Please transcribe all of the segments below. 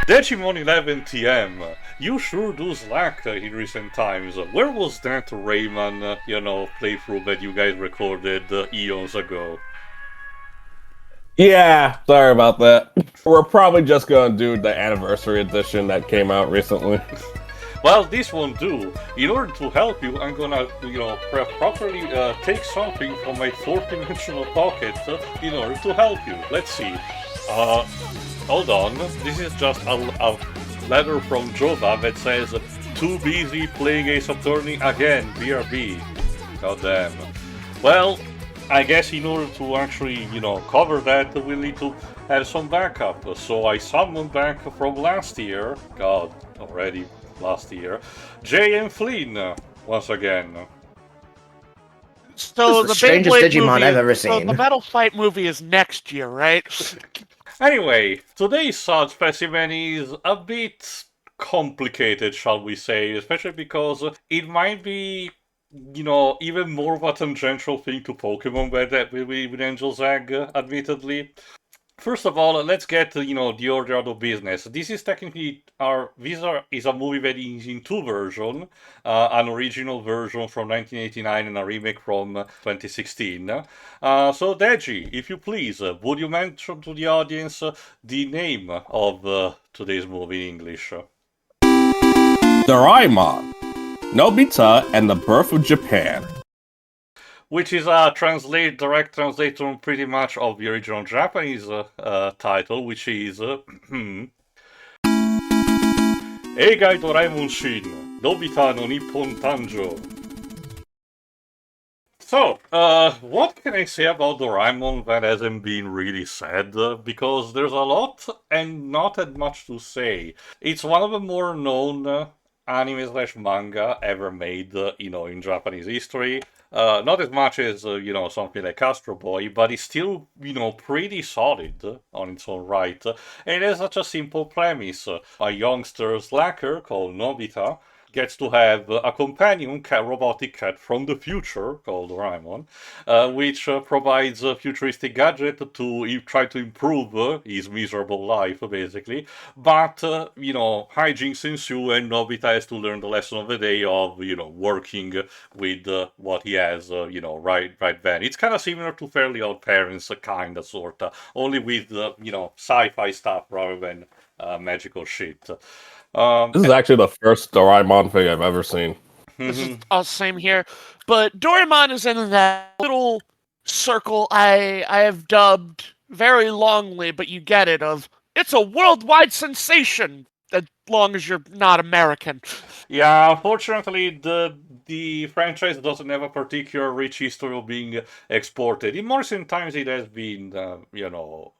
Digimon 11 TM, you sure do slack in recent times. Where was that Rayman, playthrough that you guys recorded eons ago? Yeah, sorry about that. We're probably just gonna do the anniversary edition that came out recently. Well, this won't do. In order to help you, I'm gonna, properly take something from my fourth-dimensional pocket in order to help you. Let's see. Uh, Hold on. This is just a letter from Jova that says, "Too busy playing Ace Attorney again, BRB." God damn. Well, I guess in order to actually, cover that, we'll need to have some backup. So I summoned back from last year, God, already last year, Jay and Flynn once again. So the the strangest Beyblade Digimon movie, I've ever so seen. the Metal Fight movie is next year, right? Anyway, today's sod specimen is a bit complicated, shall we say, especially because it might be, even more of a tangential thing to Pokemon with Angel's Egg, admittedly. First of all, let's get the order of the business. This is technically is a movie that is in two versions, an original version from 1989 and a remake from 2016. So Deji, if you please, would you mention to the audience the name of today's movie in English? Doraemon, Nobita, and the Birth of Japan. Which is a direct translation pretty much of the original Japanese title, which is Eigai Doraemon Shin, Nobita no Nippon Tanjo. So, what can I say about Doraemon that hasn't been really said? Because there's a lot and not that much to say. It's one of the more known anime slash manga ever made, in Japanese history. Not as much as, something like Astro Boy, but it's still, pretty solid on its own right. And it has such a simple premise. A youngster slacker called Nobita gets to have a companion robotic cat from the future called Doraemon, which provides a futuristic gadget to try to improve his miserable life, basically. But, hijinks ensue and Nobita has to learn the lesson of the day of, working with what he has, right then. It's kind of similar to Fairly Odd Parents, kind of, sort of, only with, sci-fi stuff rather than magical shit. This is actually the first Doraemon thing I've ever seen. This is all same here. But Doraemon is in that little circle I have dubbed very longly, but you get it, of it's a worldwide sensation as long as you're not American. Yeah, unfortunately, the franchise doesn't have a particular rich history of being exported. In more recent times, it has been,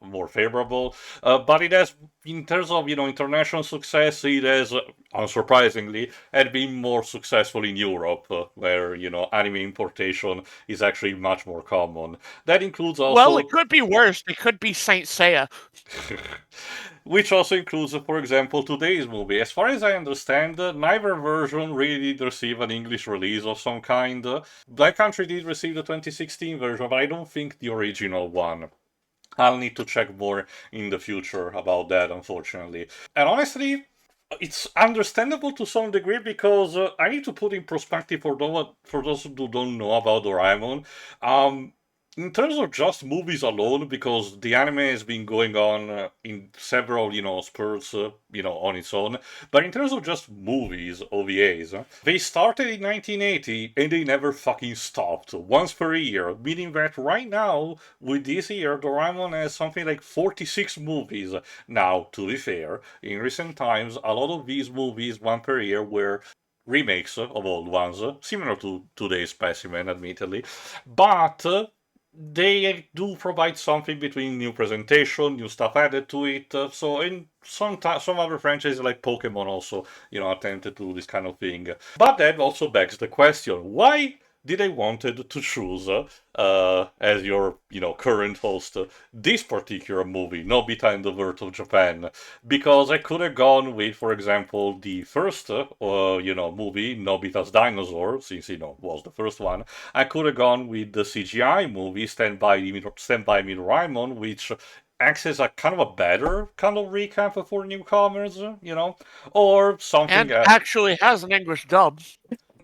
more favorable. But it has, in terms of, international success, it has, unsurprisingly, had been more successful in Europe, where, anime importation is actually much more common. That includes also. Well, it could be worse. It could be Saint Seiya. Which also includes, for example, today's movie. As far as I understand, neither version really did receive an English release of some kind. Black Country did receive the 2016 version, but I don't think the original one. I'll need to check more in the future about that, unfortunately. And honestly, it's understandable to some degree because I need to put in perspective for those who don't know about Doraemon. In terms of just movies alone, because the anime has been going on in several, spurts, on its own. But in terms of just movies, OVAs, they started in 1980 and they never fucking stopped. Once per year, meaning that right now, with this year, Doraemon has something like 46 movies. Now, to be fair, in recent times, a lot of these movies, one per year, were remakes of old ones, similar to today's specimen, admittedly. But they do provide something between new presentation, new stuff added to it. So in some other franchises like Pokemon also, attempted to do this kind of thing. But that also begs the question: why did I wanted to choose as your current host this particular movie, Nobita and the Birth of Japan? Because I could have gone with, for example, the first movie, Nobita's Dinosaur, since was the first one. I could have gone with the CGI movie Stand By Me Doraemon, which acts as a kind of a better kind of recap for newcomers, or something And actually has an English dub.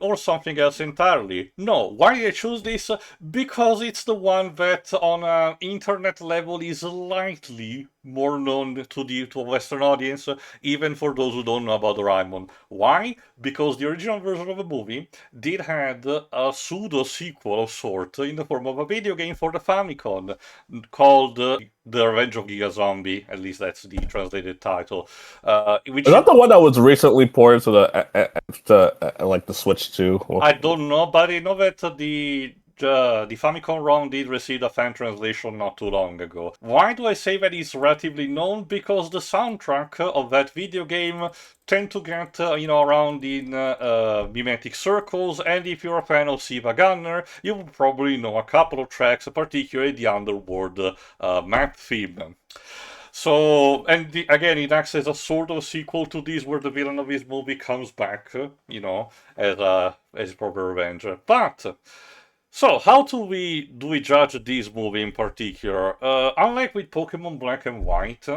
or something else entirely. No, why I choose this? Because it's the one that on an internet level is slightly more known to a Western audience, even for those who don't know about Doraemon. Why? Because the original version of the movie did have a pseudo sequel of sort in the form of a video game for the Famicom called The Revenge of Giga Zombie. At least that's the translated title. Which Is that the one that was recently ported to the Switch 2? I don't know, but I know that the Famicom ROM did receive a fan translation not too long ago. Why do I say that it's relatively known? Because the soundtrack of that video game tend to get around in mimetic circles, and if you're a fan of Siva Gunner, you will probably know a couple of tracks, particularly the Underworld map theme. So, and again, it acts as a sort of sequel to this, where the villain of this movie comes back, as proper revenge. But so, how do we judge this movie in particular? Unlike with Pokemon Black and White,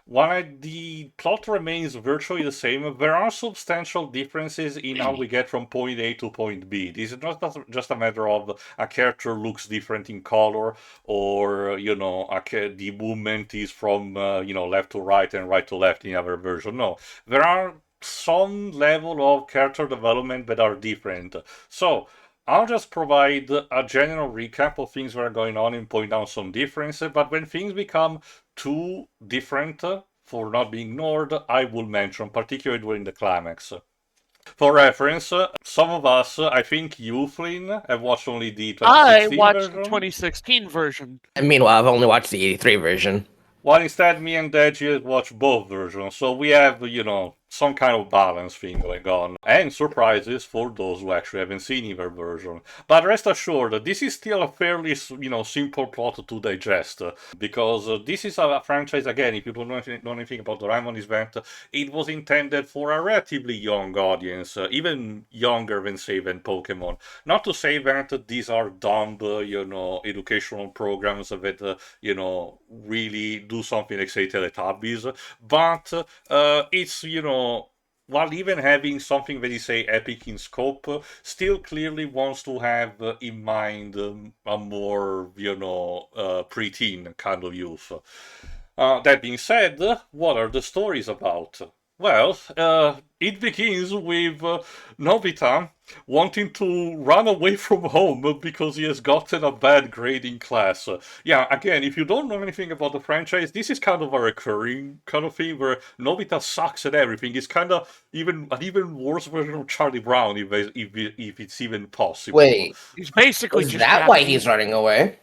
while the plot remains virtually the same, there are substantial differences in how we get from point A to point B. This is not just a matter of a character looks different in color, or the movement is from left to right and right to left in the other version. No, there are some level of character development that are different. So I'll just provide a general recap of things that are going on and point out some differences, but when things become too different for not being ignored, I will mention, particularly during the climax. For reference, some of us, I think you, Flynn, have watched only the 2016 I watched version. the 2016 version. And meanwhile, I've only watched the 83 version. While instead, me and Deji watched both versions, so we have, some kind of balance thing going on, and surprises for those who actually haven't seen either version. But rest assured, this is still a fairly, simple plot to digest, because this is a franchise, again, if you don't know anything about Doraemon, is that it was intended for a relatively young audience, even younger than, say, than Pokemon. Not to say that these are dumb, educational programs that, really do something like, say, Teletubbies, but it's, while even having something that is, say, epic in scope, still clearly wants to have in mind a more, preteen kind of youth. That being said, what are the stories about? Well, it begins with Nobita wanting to run away from home because he has gotten a bad grade in class. Yeah, again, if you don't know anything about the franchise, this is kind of a recurring kind of thing where Nobita sucks at everything. It's kind of an even worse version of Charlie Brown, if it's even possible. Wait, He's basically is just that happy. why he's running away?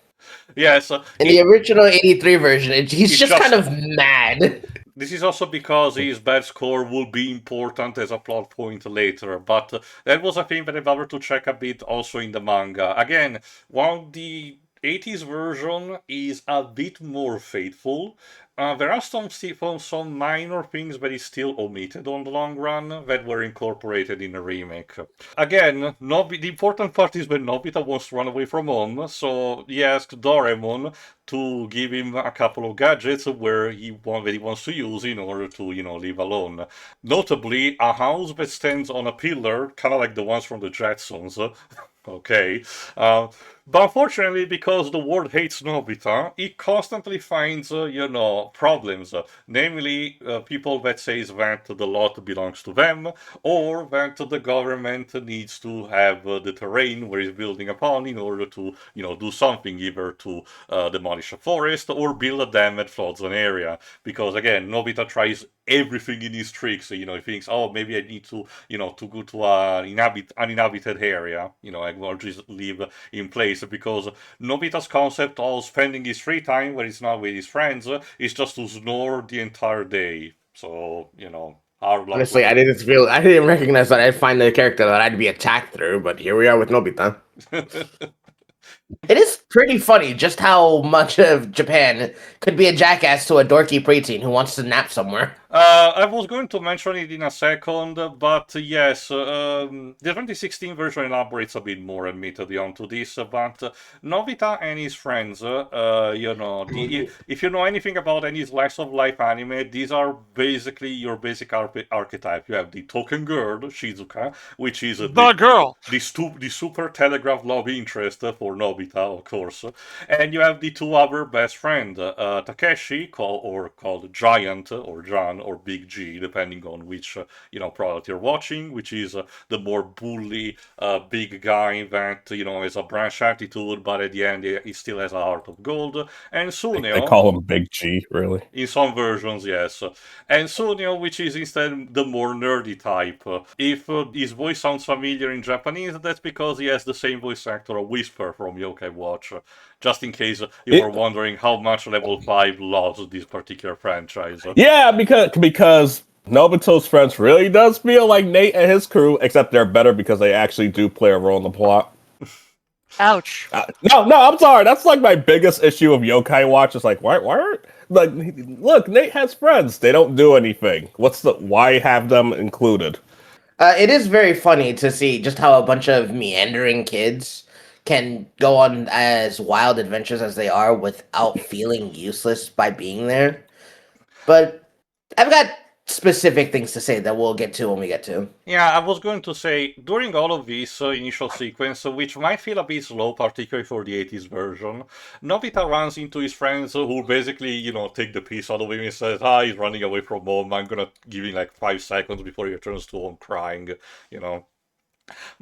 Yes. In the original 83 version, he's just just- kind of mad. This is also because his bad score will be important as a plot point later, but that was a thing that I bothered to check a bit also in the manga. Again, while the 80s version is a bit more faithful, there are some minor things that is still omitted on the long run that were incorporated in the remake. Again, the important part is when Nobita wants to run away from home, so he asks Doraemon to give him a couple of gadgets that he wants to use in order to, live alone. Notably, a house that stands on a pillar, kind of like the ones from the Jetsons. Okay. But unfortunately, because the world hates Nobita, it constantly finds, problems. Namely, people that say that the lot belongs to them, or that the government needs to have the terrain where it's building upon in order to, do something, either to demolish a forest or build a dam that floods an area. Because again, Nobita tries everything in his tricks. He thinks, oh, maybe I need to, to go to an uninhabited area. I will just live in place, because Nobita's concept of spending his free time where he's not with his friends is just to snore the entire day. So, Honestly, I didn't recognize that I'd find the character that I'd be attacked through, but here we are with Nobita. It is pretty funny just how much of Japan could be a jackass to a dorky preteen who wants to nap somewhere. I was going to mention it in a second, but yes, the 2016 version elaborates a bit more, admittedly, onto this. But Nobita and his friends, if you know anything about any slice of life anime, these are basically your basic archetype. You have the token girl, Shizuka, which is The girl. the super telegraph love interest for Nobita, of course, and you have the two other best friends, Takeshi, called Giant or John or Big G, depending on which product you're watching, which is the more bully big guy that has a brash attitude, but at the end he still has a heart of gold. And Suneo, They call him Big G, really. in some versions, yes. And Suneo, which is instead the more nerdy type. If his voice sounds familiar in Japanese, that's because he has the same voice actor, a Whisper from Yokai Watch. Just in case you were wondering how much Level 5 loves this particular franchise. Yeah, because Nobito's friends really does feel like Nate and his crew, except they're better because they actually do play a role in the plot. Ouch. No, I'm sorry. That's like my biggest issue of Yokai Watch. It's like, why aren't look, Nate has friends. They don't do anything. Why have them included? It is very funny to see just how a bunch of meandering kids can go on as wild adventures as they are without feeling useless by being there. But I've got specific things to say that we'll get to when we get to. Yeah, I was going to say, during all of this initial sequence, which might feel a bit slow, particularly for the 80s version, Nobita runs into his friends who basically, take the piece out of him and says, he's running away from home, I'm gonna give him like 5 seconds before he returns to home crying,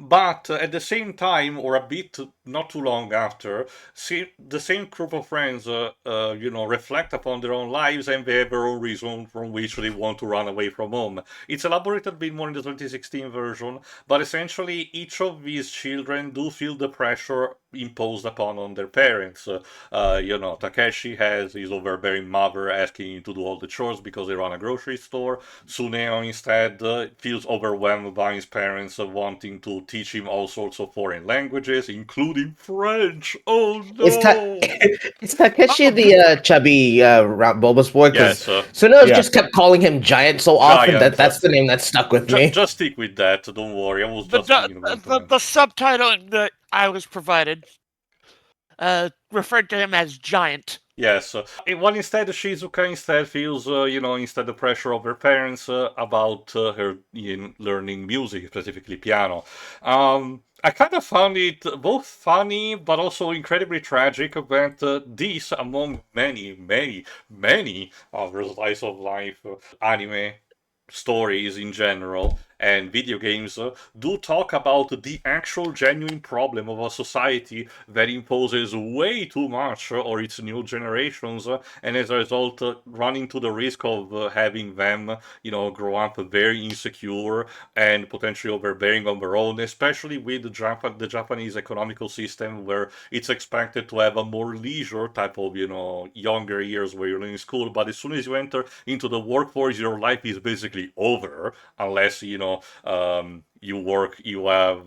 But at the same time, or a bit not too long after, the same group of friends, reflect upon their own lives and they have their own reason from which they want to run away from home. It's elaborated a bit more in the 2016 version, but essentially each of these children do feel the pressure imposed upon on their parents. Takeshi has his overbearing mother asking him to do all the chores because they run a grocery store. Suneo instead feels overwhelmed by his parents wanting to teach him all sorts of foreign languages, including French. Oh no! Is Takeshi the chubby bulbous boy? Yes. Suneo's just kept calling him Giant so often that's the name that stuck with me. Just stick with that. Don't worry. I was just the subtitle that I was provided referred to him as Giant. Yes. Well, instead, Shizuka feels, instead the pressure of her parents about her learning music, specifically piano. I kind of found it both funny, but also incredibly tragic that this, among many, many, many other slice of life anime stories in general and video games do talk about the actual genuine problem of a society that imposes way too much or its new generations and as a result run into the risk of having them grow up very insecure and potentially overbearing on their own, especially with the Japanese economical system where it's expected to have a more leisure type of younger years where you're in school, but as soon as you enter into the workforce your life is basically over unless you work, you have,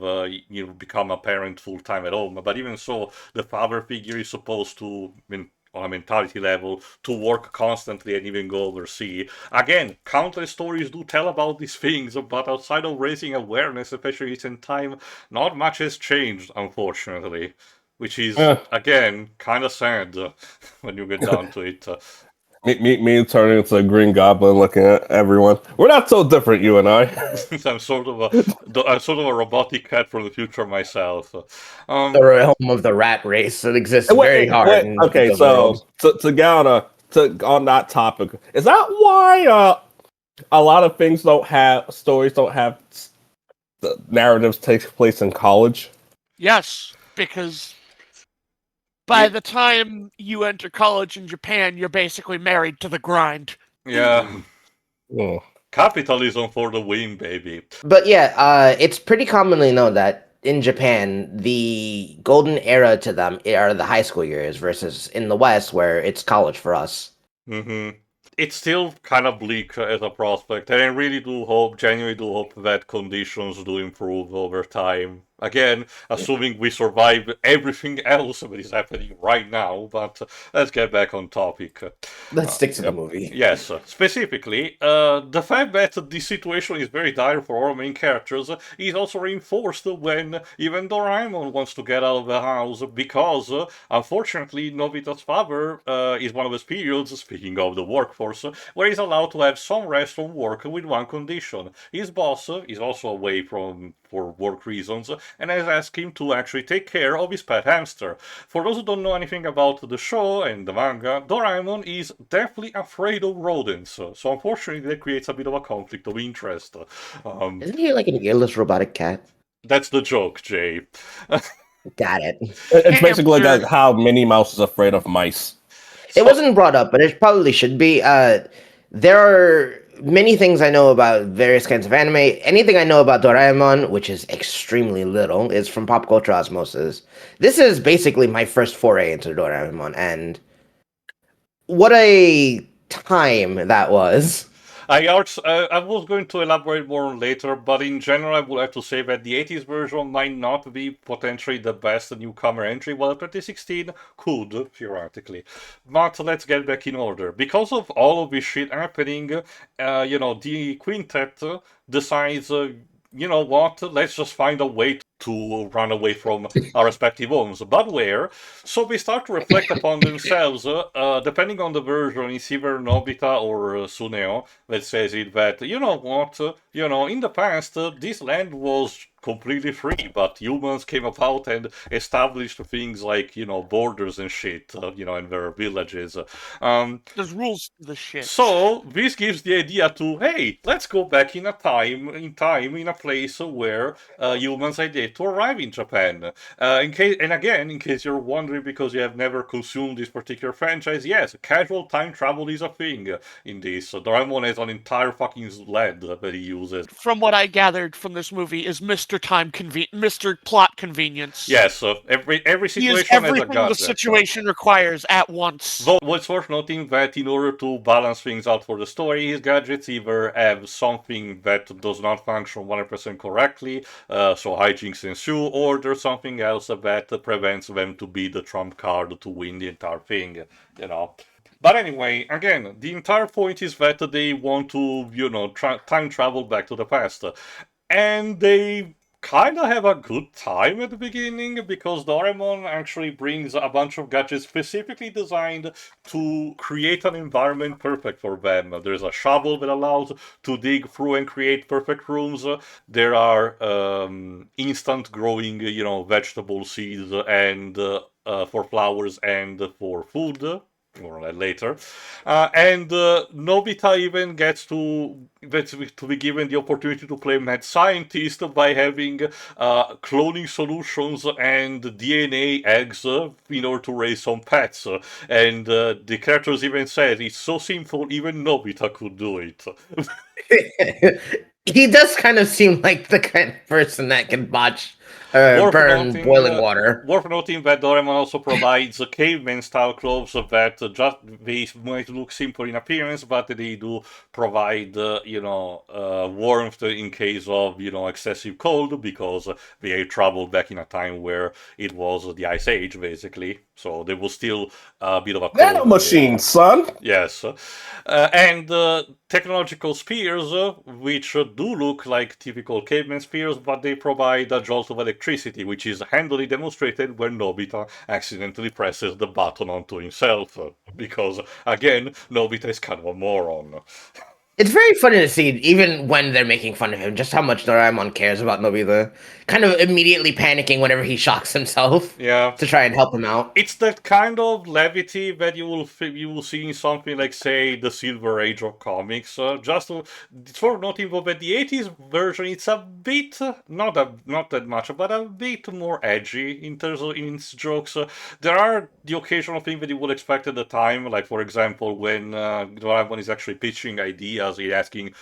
become a parent full time at home. But even so, the father figure is supposed to, on a mentality level, to work constantly and even go overseas. Again, countless stories do tell about these things, but outside of raising awareness, especially recent time, not much has changed, unfortunately. Which is, again, kind of sad when you get down to it. Me turning into a Green Goblin, looking at everyone. We're not so different, you and I. I'm sort of a robotic cat from the future myself. The realm of the rat race that exists very hard. Okay, so to get on that topic, is that why a lot of things stories don't have the narratives take place in college? Yes, because by the time you enter college in Japan, you're basically married to the grind. Yeah. Capitalism for the win, baby. But yeah, it's pretty commonly known that in Japan, the golden era to them are the high school years versus in the West where it's college for us. Mm-hmm. It's still kind of bleak as a prospect, and I really genuinely do hope that conditions do improve over time. Again, assuming we survive everything else that is happening right now, but let's get back on topic. Let's stick to the movie. Yes, specifically, the fact that this situation is very dire for our main characters is also reinforced when even Doraemon wants to get out of the house because, unfortunately, Nobita's father is one of those periods, speaking of the workforce, where he's allowed to have some rest from work with one condition. His boss is also away for work reasons and has asked him to actually take care of his pet hamster. For those who don't know anything about the show and the manga, Doraemon is definitely afraid of rodents, so unfortunately that creates a bit of a conflict of interest. Isn't he like an earless robotic cat? That's the joke, Jay. Got it. It's basically like how Minnie Mouse is afraid of mice. It wasn't brought up, but it probably should be. There are many things I know about various kinds of anime. Anything I know about Doraemon, which is extremely little, is from pop culture osmosis. This is basically my first foray into Doraemon, and what a time that was. I was going to elaborate more on later, but in general, I would have to say that the 80s version might not be potentially the best newcomer entry, while 2016 could, theoretically. But let's get back in order. Because of all of this shit happening, the quintet decides, you know what, let's just find a way to run away from our respective homes. But where? So they start to reflect upon themselves, depending on the version, it's either Nobita or Suneo that says it that, you know what, in the past, this land was completely free, but humans came about and established things like, borders and shit, in their villages. There's rules to the shit. So this gives the idea to, hey, let's go back in a place where humans are yet to arrive in Japan. In case you're wondering, because you have never consumed this particular franchise, yes, casual time travel is a thing in this. Doraemon has an entire fucking sled that he uses. From what I gathered from this movie is Mr. Mr. Plot Convenience. Yes, every situation He is has a everything the gadget. situation requires at once. Though what's worth noting that in order to balance things out for the story, his gadgets either have something that does not function 100% correctly, so hijinks ensue, or there's something else that prevents them to be the trump card to win the entire thing, But anyway, again, the entire point is that they want to, time travel back to the past. And they kind of have a good time at the beginning because Doraemon actually brings a bunch of gadgets specifically designed to create an environment perfect for them. There's a shovel that allows to dig through and create perfect rooms. There are instant growing, vegetable seeds and for flowers and for food. More on that later. And Nobita even gets to be given the opportunity to play mad scientist by having cloning solutions and DNA eggs in order to raise some pets. And the characters even said it's so simple, even Nobita could do it. He does kind of seem like the kind of person that can botch burn boiling water. Worth noting that Doraemon also provides caveman-style clothes that they might look simple in appearance, but they do provide, warmth in case of, excessive cold, because they traveled back in a time where it was the Ice Age, basically. So there was still a bit of a Nano machine, son. Yes, and technological spears, which do look like typical caveman spears, but they provide a jolt of electricity, which is handily demonstrated when Nobita accidentally presses the button onto himself, because, again, Nobita is kind of a moron. It's very funny to see, even when they're making fun of him, just how much Doraemon cares about Nobita. Kind of immediately panicking whenever he shocks himself. Yeah. To try and help him out. It's that kind of levity that you will see in something like, say, the Silver Age of comics. It's worth noting that the 80s version, it's a bit, not that much, but a bit more edgy in terms of in its jokes. There are the occasional thing that you would expect at the time, like, for example, when Doraemon is actually pitching ideas ideas, he's asking,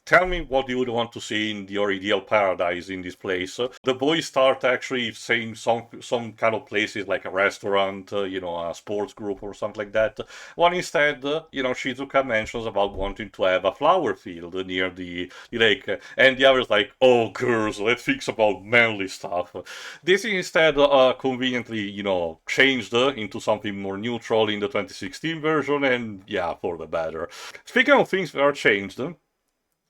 tell me what you would want to see in your ideal paradise in this place. The boys start actually saying some kind of places like a restaurant, a sports group or something like that. While instead, Shizuka mentions about wanting to have a flower field near the lake, and the other's like, oh, girls, let's think about manly stuff. This instead conveniently, changed into something more neutral in the 2016 version, and yeah, for the better. Speaking of things that are changed,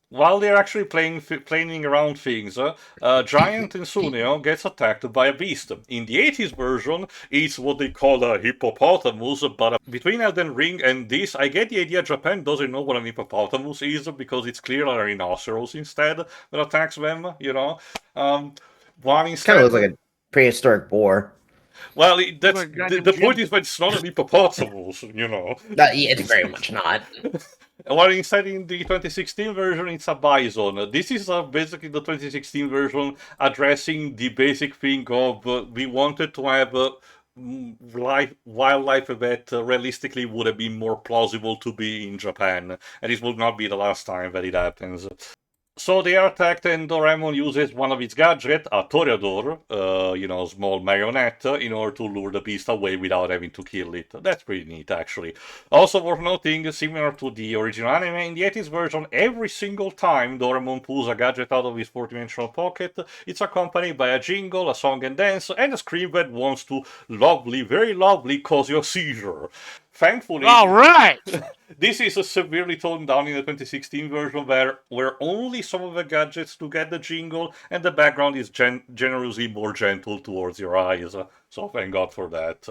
while they're actually playing around things, Giant in Suneo gets attacked by a beast. In the 80s version, it's what they call a hippopotamus, but between Elden Ring and this, I get the idea Japan doesn't know what an hippopotamus is, because it's clearly a rhinoceros instead that attacks them, While instead... Kind of looks like a prehistoric boar. Well, the point is that it's not an hippopotamus, It's very much not. While instead in the 2016 version, it's a bison. This is basically the 2016 version addressing the basic thing of we wanted to have wildlife that realistically would have been more plausible to be in Japan, and this will not be the last time that it happens. So they are attacked, and Doraemon uses one of its gadgets, a toreador, small marionette, in order to lure the beast away without having to kill it. That's pretty neat, actually. Also worth noting, similar to the original anime, in the 80s version, every single time Doraemon pulls a gadget out of his 4-dimensional pocket, it's accompanied by a jingle, a song and dance, and a scream that wants to very lovely, cause you a seizure. Thankfully, all right. This is severely toned down in the 2016 version, where only some of the gadgets to get the jingle, and the background is generously more gentle towards your eyes. So thank God for that.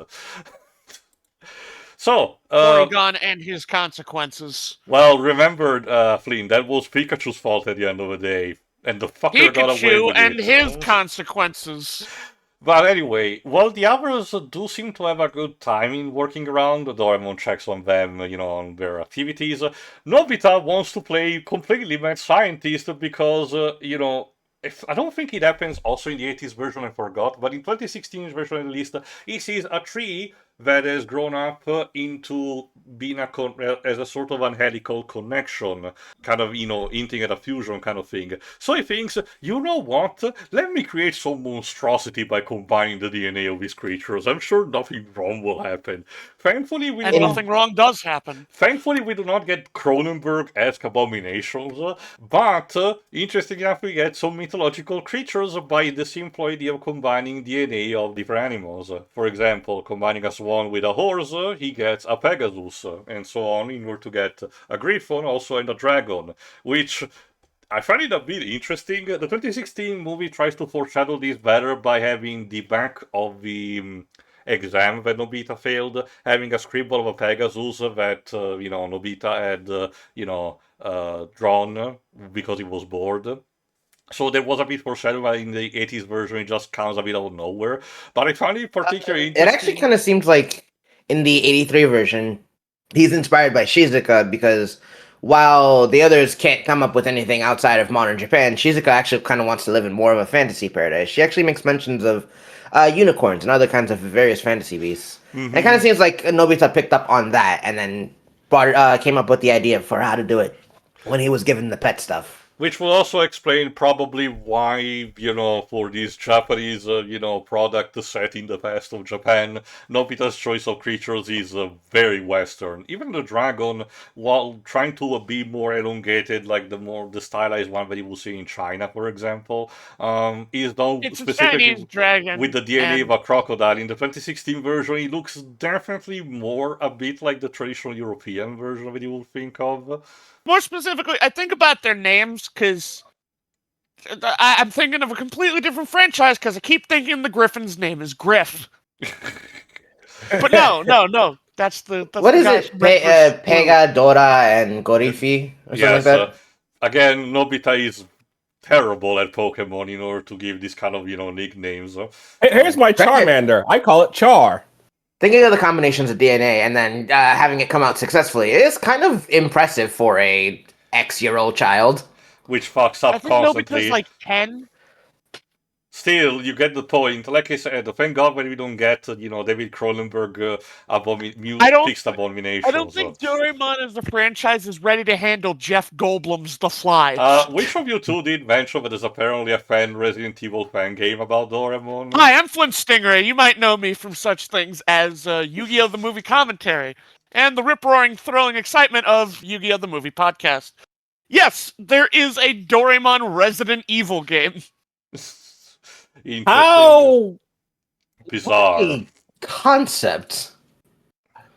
So, Porygon and his consequences. Well, remember, Flynn, that was Pikachu's fault at the end of the day, and the fucker got away Pikachu with and it. his consequences. But anyway, while the others do seem to have a good time in working around, Doraemon checks on them, on their activities, Nobita wants to play completely mad scientist because, I don't think it happens also in the 80s version, I forgot, but in 2016 version at least, he sees a tree that has grown up into being as a sort of an helical connection, kind of, hinting at a fusion kind of thing. So he thinks, you know what, let me create some monstrosity by combining the DNA of these creatures. I'm sure nothing wrong will happen. Thankfully, nothing wrong does happen. Thankfully, we do not get Cronenberg-esque abominations, but interesting enough, we get some mythological creatures by the simple idea of combining DNA of different animals. For example, combining a swan with a horse, he gets a Pegasus, and so on, in order to get a griffon also and a dragon, which I find it a bit interesting. The 2016 movie tries to foreshadow this better by having the back of the exam that Nobita failed, having a scribble of a Pegasus that, Nobita had, drawn because he was bored. So there was a bit foreshadowing in the 80s version, it just comes a bit out of nowhere. But I find it particularly interesting. It actually kind of seems like in the 83 version, he's inspired by Shizuka, because while the others can't come up with anything outside of modern Japan, Shizuka actually kind of wants to live in more of a fantasy paradise. She actually makes mentions of unicorns and other kinds of various fantasy beasts. Mm-hmm. And it kind of seems like Nobita picked up on that and then came up with the idea for how to do it when he was given the pet stuff. Which will also explain probably why, for this Japanese, product set in the past of Japan, Nobita's choice of creatures is very Western. Even the dragon, while trying to be more elongated, like the stylized one that you will see in China, for example, is now specifically with the DNA of a crocodile. In the 2016 version, it looks definitely more a bit like the traditional European version that you will think of. More specifically, I think about their names because I'm thinking of a completely different franchise because I keep thinking the Griffin's name is Griff. But no. That's what is it? Pega, Dora, and Gorifi? Or something like that? Again, Nobita is terrible at Pokemon in order to give these kind of, nicknames. Here's my Charmander. I call it Char. Thinking of the combinations of DNA and then having it come out successfully is kind of impressive for a X-year-old child. Which fucks up constantly. Nobita's like 10. Still, you get the point. Like I said, thank God when we don't get, David Cronenberg fixed I don't abominations. think Doraemon as a franchise is ready to handle Jeff Goldblum's The Fly. Which of you two did mention that there's apparently a Resident Evil fan game about Doraemon? Hi, I'm Flynn Stingray. You might know me from such things as Yu-Gi-Oh! The Movie Commentary and the rip-roaring, thrilling excitement of Yu-Gi-Oh! The Movie Podcast. Yes, there is a Doraemon Resident Evil game. Interesting. How? Bizarre. A concept.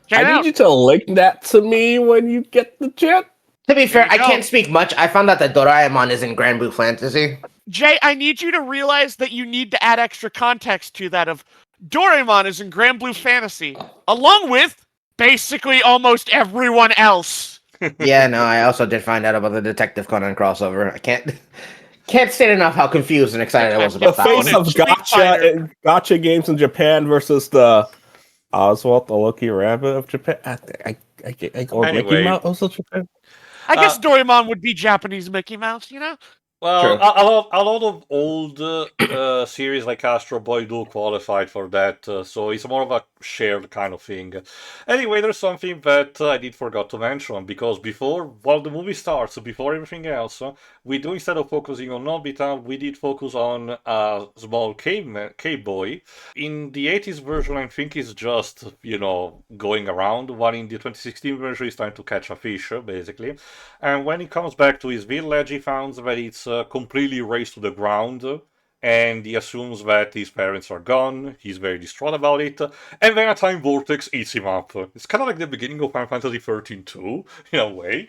Check it I out. need you to link that to me when you get the chance. To be fair, you I go. can't speak much. I found out that Doraemon is in Grand Blue Fantasy. Jay, I need you to realize that you need to add extra context to that of Doraemon is in Grand Blue Fantasy, along with basically almost everyone else. Yeah, no, I also did find out about the Detective Conan crossover. I can't state enough how confused and excited I was The about that face one. of Street Fighter. gotcha gotcha games in Japan versus the Oswald the Lucky Rabbit of Japan. Or Anyway. Mickey Mouse of Japan. I guess Doraemon would be Japanese Mickey Mouse, you know? Well, True. a lot of old series like Astro Boy do qualify for that, so it's more of a shared kind of thing. Anyway, there's something that I did forgot to mention, because while the movie starts, before everything else, we do, instead of focusing on Nobita, we did focus on a small cave boy. In the 80s version, I think it's just, going around, while in the 2016 version, he's trying to catch a fish, basically. And when he comes back to his village, he finds that it's completely razed to the ground, and he assumes that his parents are gone. He's very distraught about it, and then a time vortex eats him up. It's kind of like the beginning of Final Fantasy 13 too, in a way.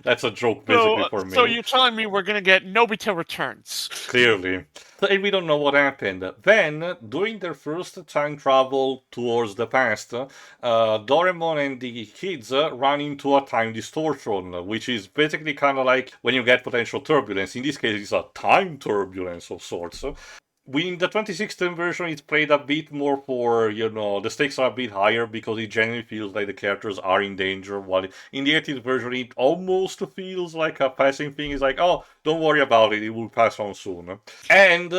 That's a joke, basically, for me. So you're telling me we're gonna get Nobita Returns? Clearly. And we don't know what happened. Then, during their first time travel towards the past, Doraemon and the kids run into a time distortion, which is basically kind of like when you get potential turbulence. In this case, it's a time turbulence of sorts. In the 2016 version, it's played a bit more for, the stakes are a bit higher because it genuinely feels like the characters are in danger, while in the 18th version, it almost feels like a passing thing. It's like, oh, don't worry about it will pass on soon. And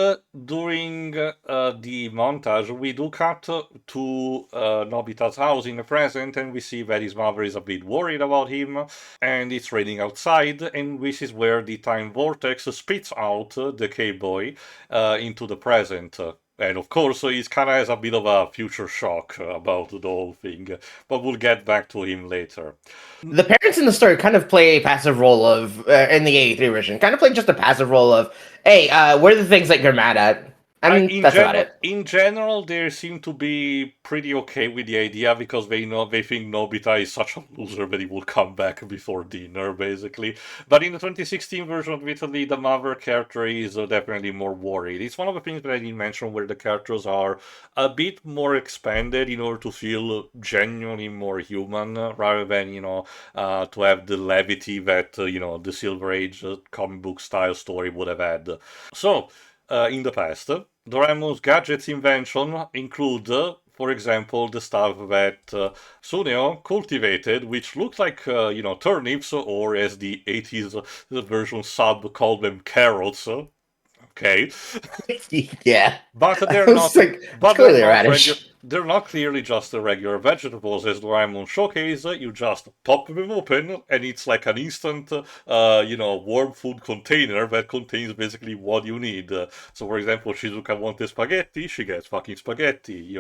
during the montage, we do cut to Nobita's house in the present, and we see that his mother is a bit worried about him, and it's raining outside, and this is where the time vortex spits out the K-Boy into the present. And of course, he kind of has a bit of a future shock about the whole thing, but we'll get back to him later. The parents in the story kind of play a passive role of, in the 83 version, kind of play just a passive role of, hey, what are the things that you're mad at? And that's about it. In general, they seem to be pretty okay with the idea because they think Nobita is such a loser that he will come back before dinner, basically. But in the 2016 version of Italy, the mother character is definitely more worried. It's one of the things that I didn't mention where the characters are a bit more expanded in order to feel genuinely more human, rather than, to have the levity that, the Silver Age comic book style story would have had. So, in the past, Doraemon's gadgets invention include, for example, the stuff that Suneo cultivated, which looked like, turnips, or as the 80s version sub called them, carrots. Okay. Yeah. But they're I not. was like, But clearly they're not, radish. they're not clearly just the regular vegetables, as Doraemon showcase. You just pop them open, and it's like an instant, warm food container that contains basically what you need. So, for example, Shizuka wanted spaghetti, she gets fucking spaghetti.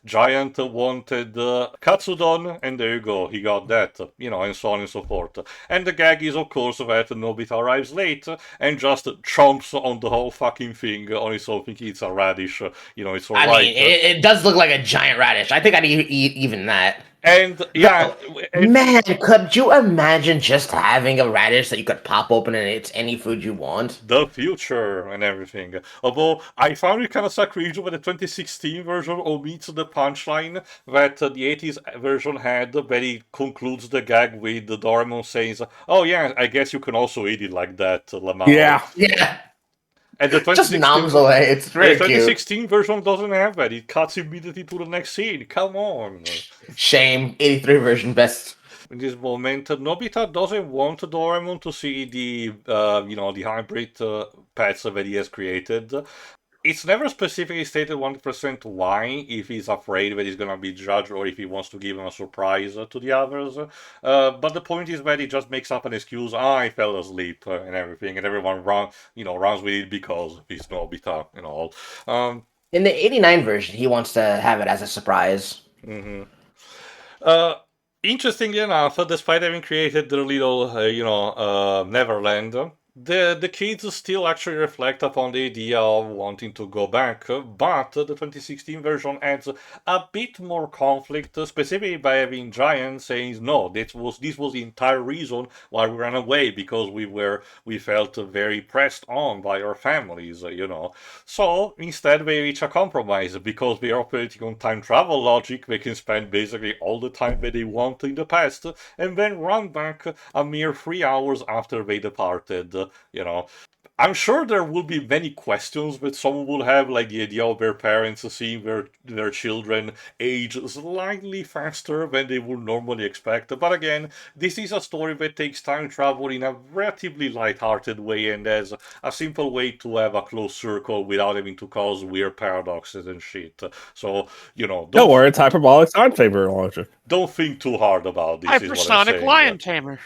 Giant wanted katsudon, and there you go, he got that. And so on and so forth. And the gag is, of course, that Nobita arrives late and just chomps on the whole fucking thing on his own, thinking it's a radish. It's I alright. mean, it does look like a giant radish. I think I'd eat even that. And yeah, Man, could you imagine just having a radish that you could pop open and it's any food you want? the future and everything. Although I found it kind of sacrilegious when the 2016 version omits the punchline that the 80s version had, where he concludes the gag with Doraemon saying, "Oh yeah, I guess you can also eat it like that, Lamau." Yeah. And the Just 2016 noms away. It's the very cute. 2016 version doesn't have that. It cuts immediately to the next scene. Come on. Shame. 83 version best. In this moment, Nobita doesn't want Doraemon to see the hybrid pets that he has created. It's never specifically stated 100% why, if he's afraid that he's gonna be judged or if he wants to give him a surprise to the others. But the point is that he just makes up an excuse. I fell asleep and everything, and everyone runs with it because he's Nobita and all. In the '89 version, he wants to have it as a surprise. Mm-hmm. Interestingly enough, despite having created the little, Neverland, the kids still actually reflect upon the idea of wanting to go back, but the 2016 version adds a bit more conflict, specifically by having Giant saying, no, this was the entire reason why we ran away, because we felt very pressed on by our families, So instead they reach a compromise, because they are operating on time travel logic. They can spend basically all the time that they want in the past, and then run back a mere 3 hours after they departed. I'm sure there will be many questions that someone will have, like the idea of their parents seeing their children age slightly faster than they would normally expect. But again, this is a story that takes time travel in a relatively light-hearted way, and as a simple way to have a close circle without having to cause weird paradoxes and shit. So, Don't worry, it's hyperbolic time saver launcher. don't think too hard about this. Is what I'm Hypersonic saying. lion tamer.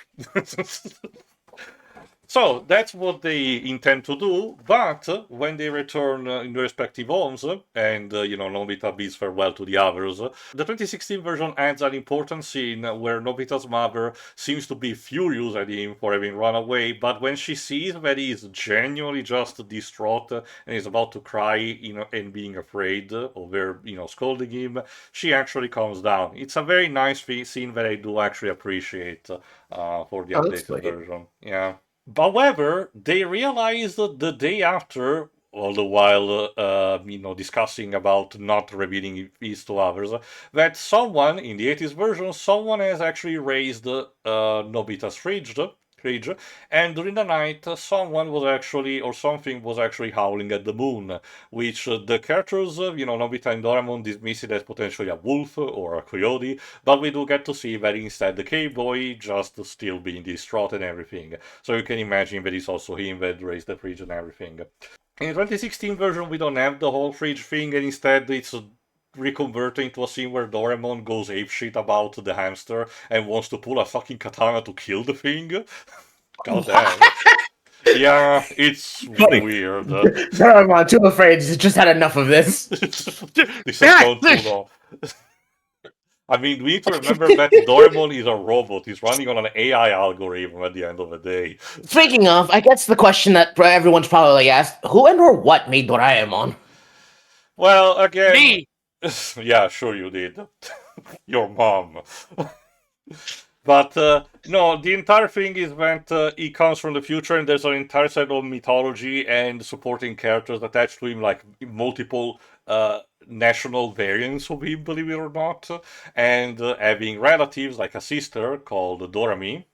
So that's what they intend to do, but when they return in their respective homes, and Nobita bids farewell to the others, the 2016 version adds an important scene where Nobita's mother seems to be furious at him for having run away, but when she sees that he is genuinely just distraught and is about to cry, and being afraid of her, scolding him, she actually calms down. It's a very nice scene that I do actually appreciate for the updated version. Yeah. However, they realized the day after, all the while, discussing about not revealing these to others, that someone, in the 80s version, someone has actually raised Nobita's fridge, and during the night, someone was actually, or something was actually howling at the moon, which the characters, Nobita and Doraemon dismiss it as potentially a wolf or a coyote, but we do get to see that instead the cave boy just still being distraught and everything. So you can imagine that it's also him that raised the fridge and everything. In the 2016 version, we don't have the whole fridge thing, and instead it's reconverting to a scene where Doraemon goes apeshit about the hamster and wants to pull a fucking katana to kill the thing. God damn. Yeah, it's Buddy. weird. I'm too afraid. Just had enough of this. This has gone too long. I mean, we need to remember that Doraemon is a robot. He's running on an AI algorithm at the end of the day. Speaking of, I guess the question that everyone's probably asked: who and or what made Doraemon? Well, again, Me. yeah, sure you did. Your mom. But no, the entire thing is that he comes from the future, and there's an entire set of mythology and supporting characters attached to him, like multiple national variants of him, believe it or not, and having relatives like a sister called Dorami,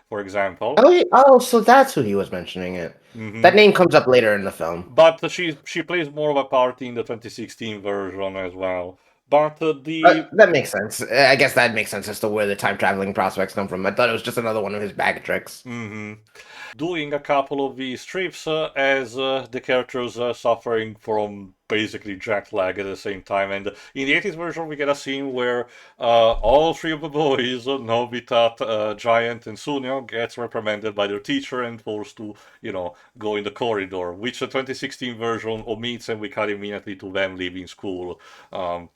for example. Oh, so that's who he was mentioning it. Mhm. That name comes up later in the film. But she plays more of a part in the 2016 version as well. But the That makes sense. I guess that makes sense as to where the time traveling prospects come from. I thought it was just another one of his bag of tricks. doing a couple of these trips as the characters suffering from basically jet lag at the same time. And in the 80s version, we get a scene where all three of the boys, Nobita, Giant, and Sunio, gets reprimanded by their teacher and forced to, go in the corridor, which the 2016 version omits, and we cut immediately to them leaving school,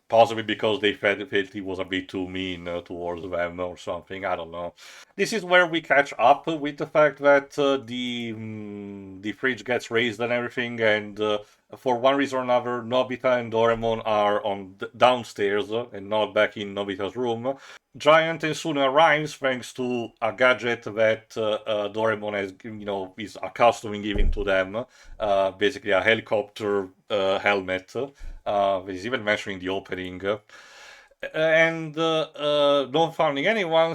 possibly because they felt he was a bit too mean towards them or something. I don't know. This is where we catch up with the fact that the fridge gets raised and everything, and for one reason or another, Nobita and Doraemon are on downstairs and not back in Nobita's room. Giant and Suna arrives thanks to a gadget that Doraemon has, is accustoming giving to them. Basically, a helicopter helmet. He's even mentioning the opening. not finding anyone,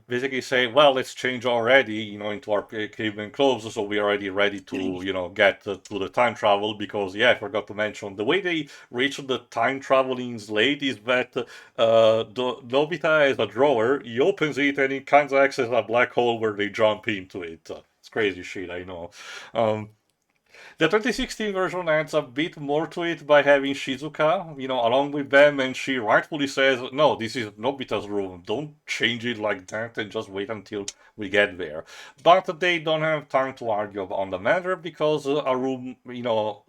basically say, well, let's change already, into our caveman clothes, so we're already ready to, get to the time travel, because, yeah, I forgot to mention, the way they reach the time traveling slate is that Nobita has a drawer, he opens it, and he kind of acts as a black hole where they jump into it. It's crazy shit, I know. The 2016 version adds a bit more to it by having Shizuka, along with them, and she rightfully says, no, this is Nobita's room, don't change it like that and just wait until we get there. But they don't have time to argue on the matter, because a room,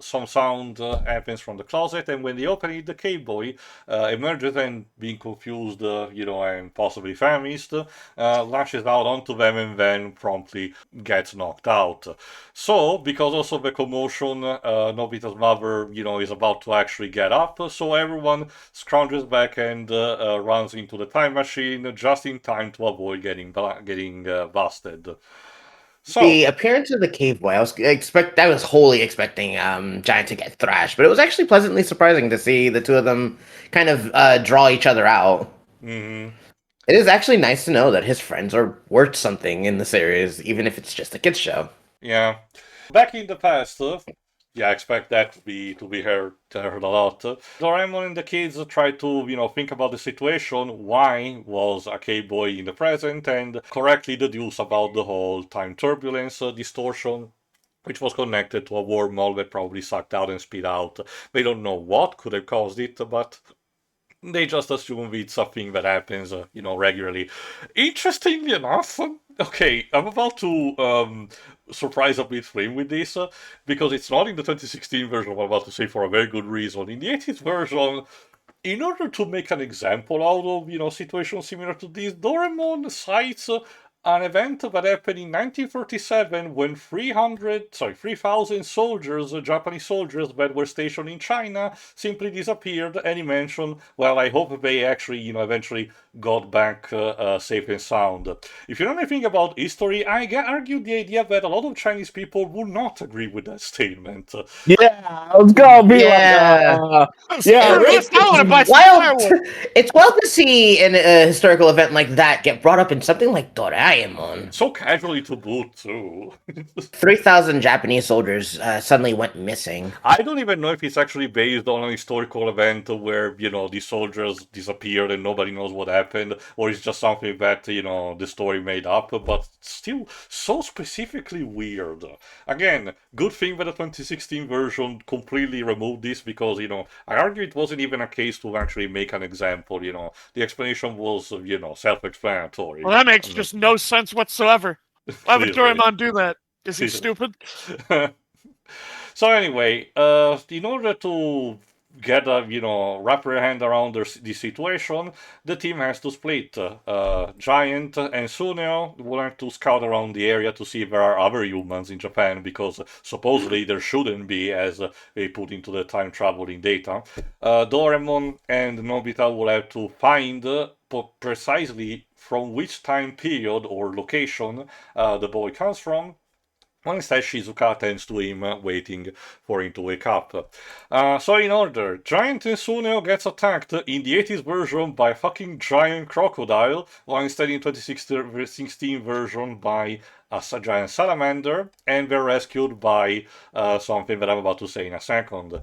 some sound happens from the closet, and when they open it, the cave boy emerges and, being confused, and possibly famished, lashes out onto them and then promptly gets knocked out. So, because also the commotion, Nobita's mother, is about to actually get up, so everyone scrounges back and runs into the time machine just in time to avoid getting busted. So, The appearance of the cave boy, I was wholly expecting Giant to get thrashed, but it was actually pleasantly surprising to see the two of them kind of draw each other out. mhm. It is actually nice to know that his friends are worth something in the series, even if it's just a kids show. Yeah. Back in the past, yeah, I expect that to be heard a lot. Doraemon and the kids try to, think about the situation. Why was a K-boy in the present, and correctly deduce about the whole time turbulence distortion, which was connected to a wormhole that probably sucked out and spit out. They don't know what could have caused it, but they just assume it's a thing that happens, regularly. Interestingly enough, okay, I'm about to surprise a bit Flynn with this, because it's not in the 2016 version, I'm about to say, for a very good reason. In the 80s version, in order to make an example out of, situations similar to this, Doraemon cites an event that happened in 1937 when 3,000 soldiers, Japanese soldiers that were stationed in China, simply disappeared, and he mentioned, well, I hope they actually, eventually got back safe and sound. If you know anything about history, I argue the idea that a lot of Chinese people would not agree with that statement. Yeah, it's gonna be Yeah. like, yeah, It's I want to buy some wild. firewood. It's wild to see a historical event like that get brought up in something like Doraemon. So casually to boot, too. 3,000 Japanese soldiers suddenly went missing. I don't even know if it's actually based on an historical event where, the soldiers disappeared and nobody knows what happened, or it's just something that, the story made up, but still so specifically weird. Again, good thing that the 2016 version completely removed this, because, I argue it wasn't even a case to actually make an example, the explanation was, self-explanatory. Well, that makes just no sense whatsoever. Why would Clearly. Doraemon do that? Is he Clearly. stupid? So anyway, in order to get wrap your hand around the situation, the team has to split. Giant and Suneo would like to scout around the area to see if there are other humans in Japan, because supposedly there shouldn't be, as they put into the time traveling data. Doraemon and Nobita will have to find precisely from which time period or location the boy comes from. Well, instead, Shizuka tends to him, waiting for him to wake up. So in order, Giant and Suneo gets attacked in the 80s version by a fucking giant crocodile, while instead in 2016 version by a giant salamander, and they're rescued by something that I'm about to say in a second.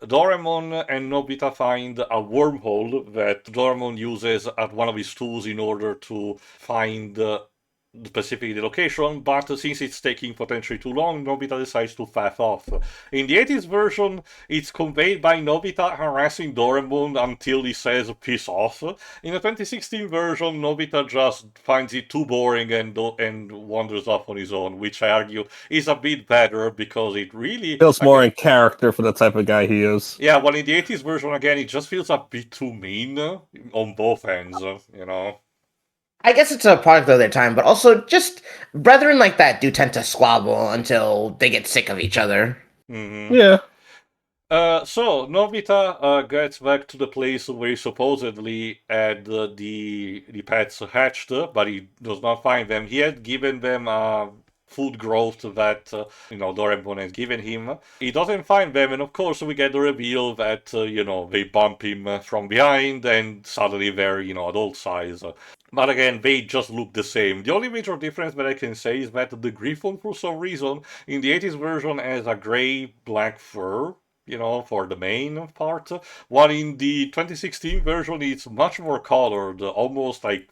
Doraemon and Nobita find a wormhole that Doraemon uses at one of his tools in order to find specifically the location, but since it's taking potentially too long, Nobita decides to faff off. In the 80s version, it's conveyed by Nobita harassing Doraemon until he says piss off. In the 2016 version, Nobita just finds it too boring and wanders off on his own, which I argue is a bit better, because it really feels more in character for the type of guy he is. Yeah, well, in the 80s version, again, it just feels a bit too mean on both ends, I guess it's a product of their time, but also just brethren like that do tend to squabble until they get sick of each other. Mm-hmm. Yeah. So Nobita gets back to the place where he supposedly had the pets hatched, but he does not find them. He had given them a food growth that Doraemon has given him. He doesn't find them, and of course we get the reveal that they bump him from behind, and suddenly they're adult size. But again, they just look the same. The only major difference that I can say is that the Griffon, for some reason, in the 80s version has a gray-black fur, for the main part, while in the 2016 version it's much more colored, almost like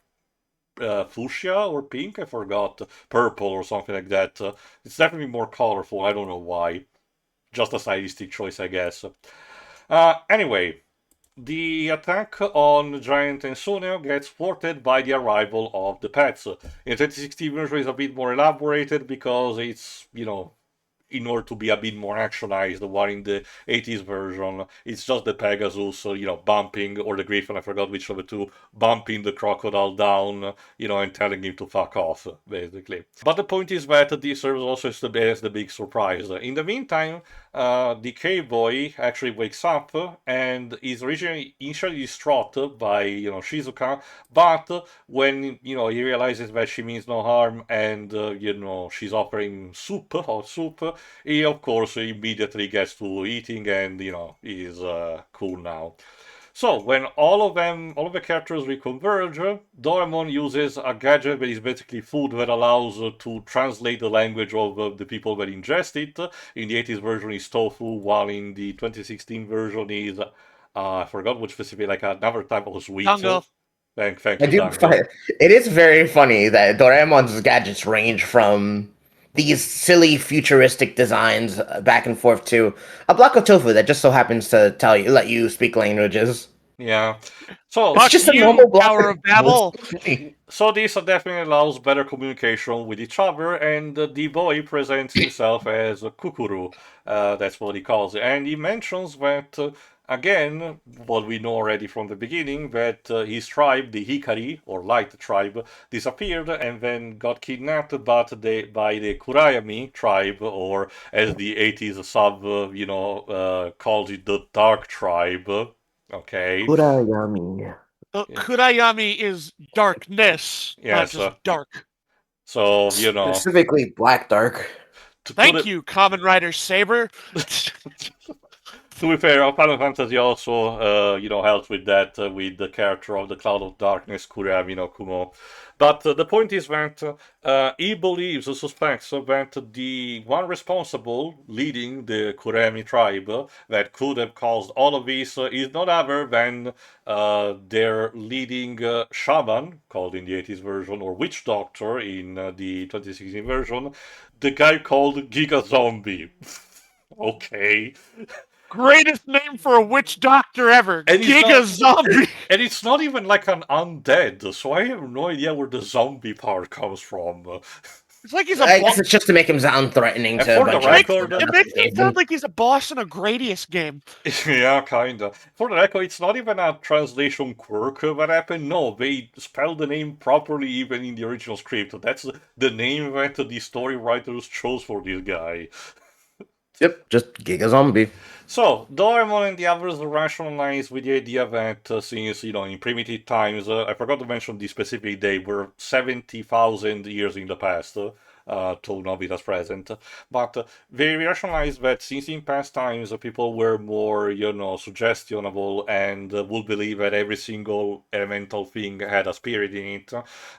fuchsia or pink, I forgot, purple or something like that. It's definitely more colorful, I don't know why. Just a stylistic choice, I guess. Anyway, the attack on Giant and Suneo gets thwarted by the arrival of the pets. In 2016 version is a bit more elaborated because it's, in order to be a bit more actionized, while in the 80s version, it's just the Pegasus, bumping, or the Griffin, I forgot which of the two, bumping the crocodile down, and telling him to fuck off, basically. But the point is that this serves also as the big surprise. In the meantime, the K-boy actually wakes up and is initially distraught by, Shizuka, but when, he realizes that she means no harm and, she's offering hot soup, he, of course, immediately gets to eating and, is cool now. So, when all of the characters reconverge, Doraemon uses a gadget that is basically food that allows to translate the language of the people that ingest it. In the 80s version is tofu, while in the 2016 version is, I forgot which specific, like another type of sweet. Dango. Thank I you, do Dango. find it is very funny that Doraemon's gadgets range from these silly futuristic designs back and forth to a block of tofu that just so happens to let you speak languages. Yeah. So It's just a you, normal block Tower of Babel. So this definitely allows better communication with each other, and the boy presents himself as Kukuru. That's what he calls it. And he mentions that, again, what we know already from the beginning, that his tribe, the Hikari, or Light tribe, disappeared and then got kidnapped by the Kurayami tribe, or as the 80s sub, calls it, the Dark tribe. Okay. Kurayami. Kurayami is darkness, not Yes. just dark. So, Specifically Black Dark. Thank you, Kamen Rider Saber. To be fair, Final Fantasy also, helps with that, with the character of the Cloud of Darkness, Kurami no Kumo. But the point is that he believes, suspects that the one responsible, leading the Kurami tribe, that could have caused all of this, is none other than their leading shaman, called in the 80s version, or witch doctor in the 2016 version, the guy called Giga Zombie. Okay. Greatest name for a witch doctor ever. And Giga Zombie. And it's not even like an undead, so I have no idea where the zombie part comes from. It's like he's I a guess boss. it's just to make him sound threatening And to for a the bunch record- It makes him sound like he's a boss in a Gradius game. Yeah, kinda. For the record, it's not even a translation quirk that happened. No, they spelled the name properly even in the original script. That's the name that the story writers chose for this guy. Yep, just Giga Zombie. So, Doraemon and the others rationalize with the idea that since, in primitive times, I forgot to mention the specific day, we're 70,000 years in the past, to Nobita's present. But they rationalize that since in past times people were more, suggestionable and would believe that every single elemental thing had a spirit in it,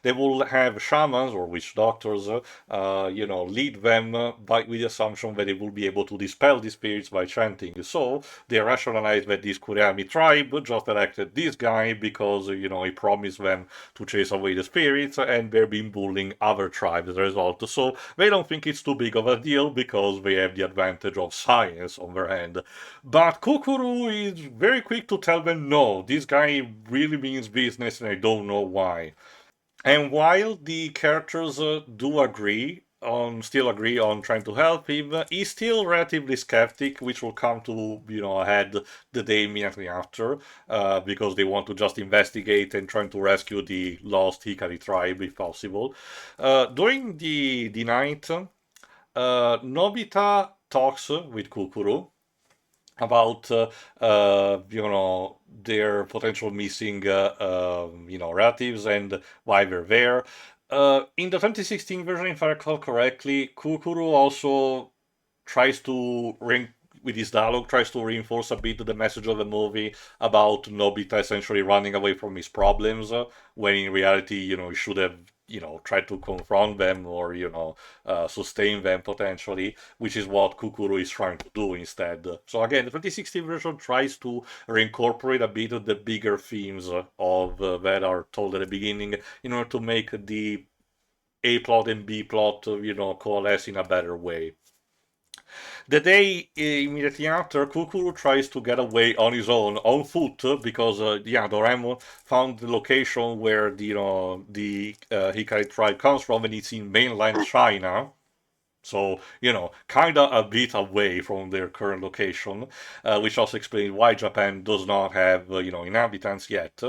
they will have shamans or witch doctors, lead them with the assumption that they will be able to dispel the spirits by chanting. So they rationalize that this Kurami tribe just elected this guy because, he promised them to chase away the spirits, and they've been bullying other tribes as a result. So they don't think it's too big of a deal because they have the advantage of science on their hand. But Kukuru is very quick to tell them no, this guy really means business and I don't know why. And while the characters do still agree on trying to help him, he's still relatively skeptic, which will come to, ahead the day immediately after, because they want to just investigate and trying to rescue the lost Hikari tribe if possible. During the night, Nobita talks with Kukuru about their potential missing relatives and why they're there. In the 2016 version, if I recall correctly, Kukuru also tries to with his dialogue tries to reinforce a bit the message of the movie about Nobita essentially running away from his problems, when in reality, he should have, tried to confront them or, sustain them potentially, which is what Kukuru is trying to do instead. So again, the 2016 version tries to reincorporate a bit of the bigger themes of that are told at the beginning in order to make the A plot and B plot, coalesce in a better way. The day immediately after, Kukuru tries to get away on his own, on foot, because Doraemon found the location where the Hikari tribe comes from, and it's in mainland China. So, kinda a bit away from their current location, which also explains why Japan does not have, inhabitants yet.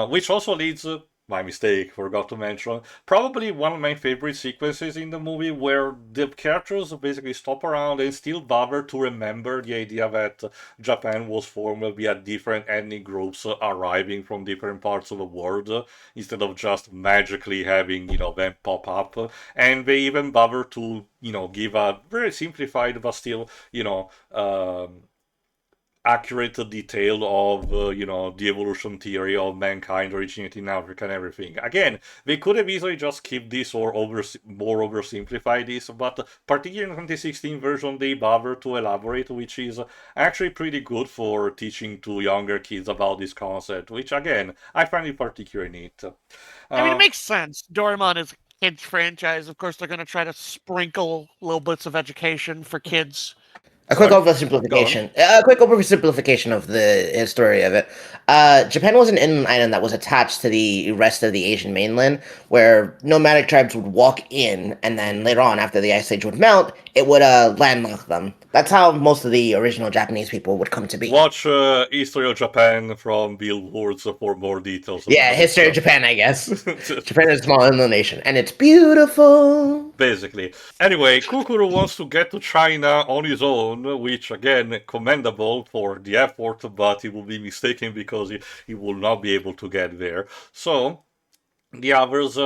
Which also leads, my mistake, forgot to mention, probably one of my favorite sequences in the movie where the characters basically stop around and still bother to remember the idea that Japan was formed via different ethnic groups arriving from different parts of the world, instead of just magically having, them pop up. And they even bother to, give a very simplified but still, accurate detail of the evolution theory of mankind originating in Africa and everything. Again, they could have easily just kept this or more oversimplify this, but particularly in the 2016 version they bother to elaborate, which is actually pretty good for teaching to younger kids about this concept, which again I find it particularly neat. I mean, it makes sense. Doraemon is a kids franchise. Of course, they're going to try to sprinkle little bits of education for kids. A quick Sorry? oversimplification. A quick oversimplification of the history of it. Japan was an inland island that was attached to the rest of the Asian mainland, where nomadic tribes would walk in, and then later on, after the ice age would melt, it would landlock them. That's how most of the original Japanese people would come to be. Watch History of Japan from Billboards for more details. Yeah, about history it. of Japan, I guess. Japan is a small inland nation, and it's beautiful. Basically. Anyway, Kukuru wants to get to China on his own, which again, commendable for the effort, but he will be mistaken because he will not be able to get there. So, the others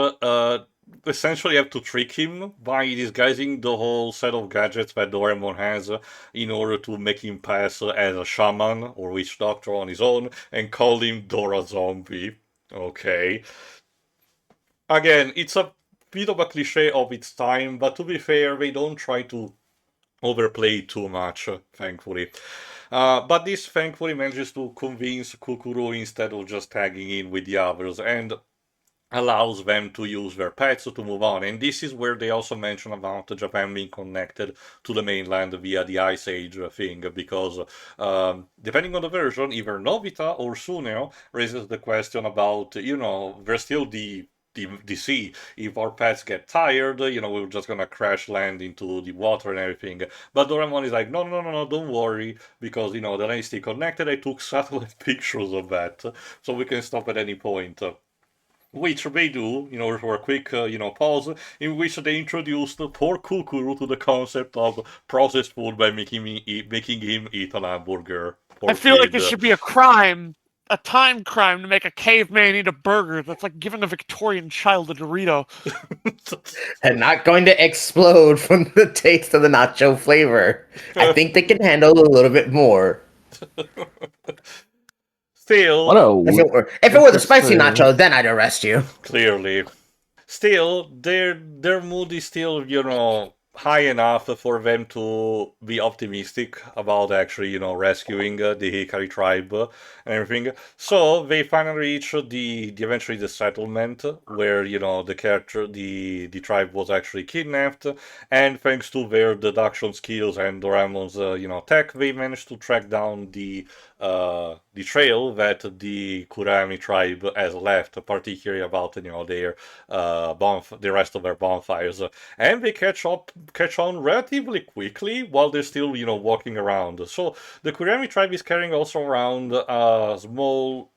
essentially have to trick him by disguising the whole set of gadgets that Doraemon has in order to make him pass as a shaman or witch doctor on his own and call him Dora Zombie. Okay. Again, it's a bit of a cliche of its time, but to be fair, they don't try to overplay it too much, thankfully. But this thankfully manages to convince Kukuru instead of just tagging in with the others, and allows them to use their pets to move on. And this is where they also mention about Japan being connected to the mainland via the Ice Age thing, because depending on the version, either Nobita or Suneo raises the question about, there's still the sea. If our pets get tired, we're just gonna crash land into the water and everything. But Doraemon is like, no, don't worry, because the land is still connected. I took satellite pictures of that, so we can stop at any point. Which they do, for a quick, pause, in which they introduced poor Kukuru to the concept of processed food by making him eat an hamburger. Poor I feel like kid. it should be a crime, a time crime, to make a caveman eat a burger. That's like giving a Victorian child a Dorito. And not going to explode from the taste of the nacho flavor. I think they can handle a little bit more. Still, What a If it were the spicy interesting- nacho, then I'd arrest you. clearly. Still, their mood is still, high enough for them to be optimistic about actually, rescuing the Hikari tribe and everything. So they finally reach the eventually the settlement where the tribe was actually kidnapped, and thanks to their deduction skills and Doraemon's tech, they managed to track down the trail that the Kurami tribe has left, particularly about their the rest of their bonfires, and they catch on relatively quickly while they're still walking around. So the Kurami tribe is carrying also around a small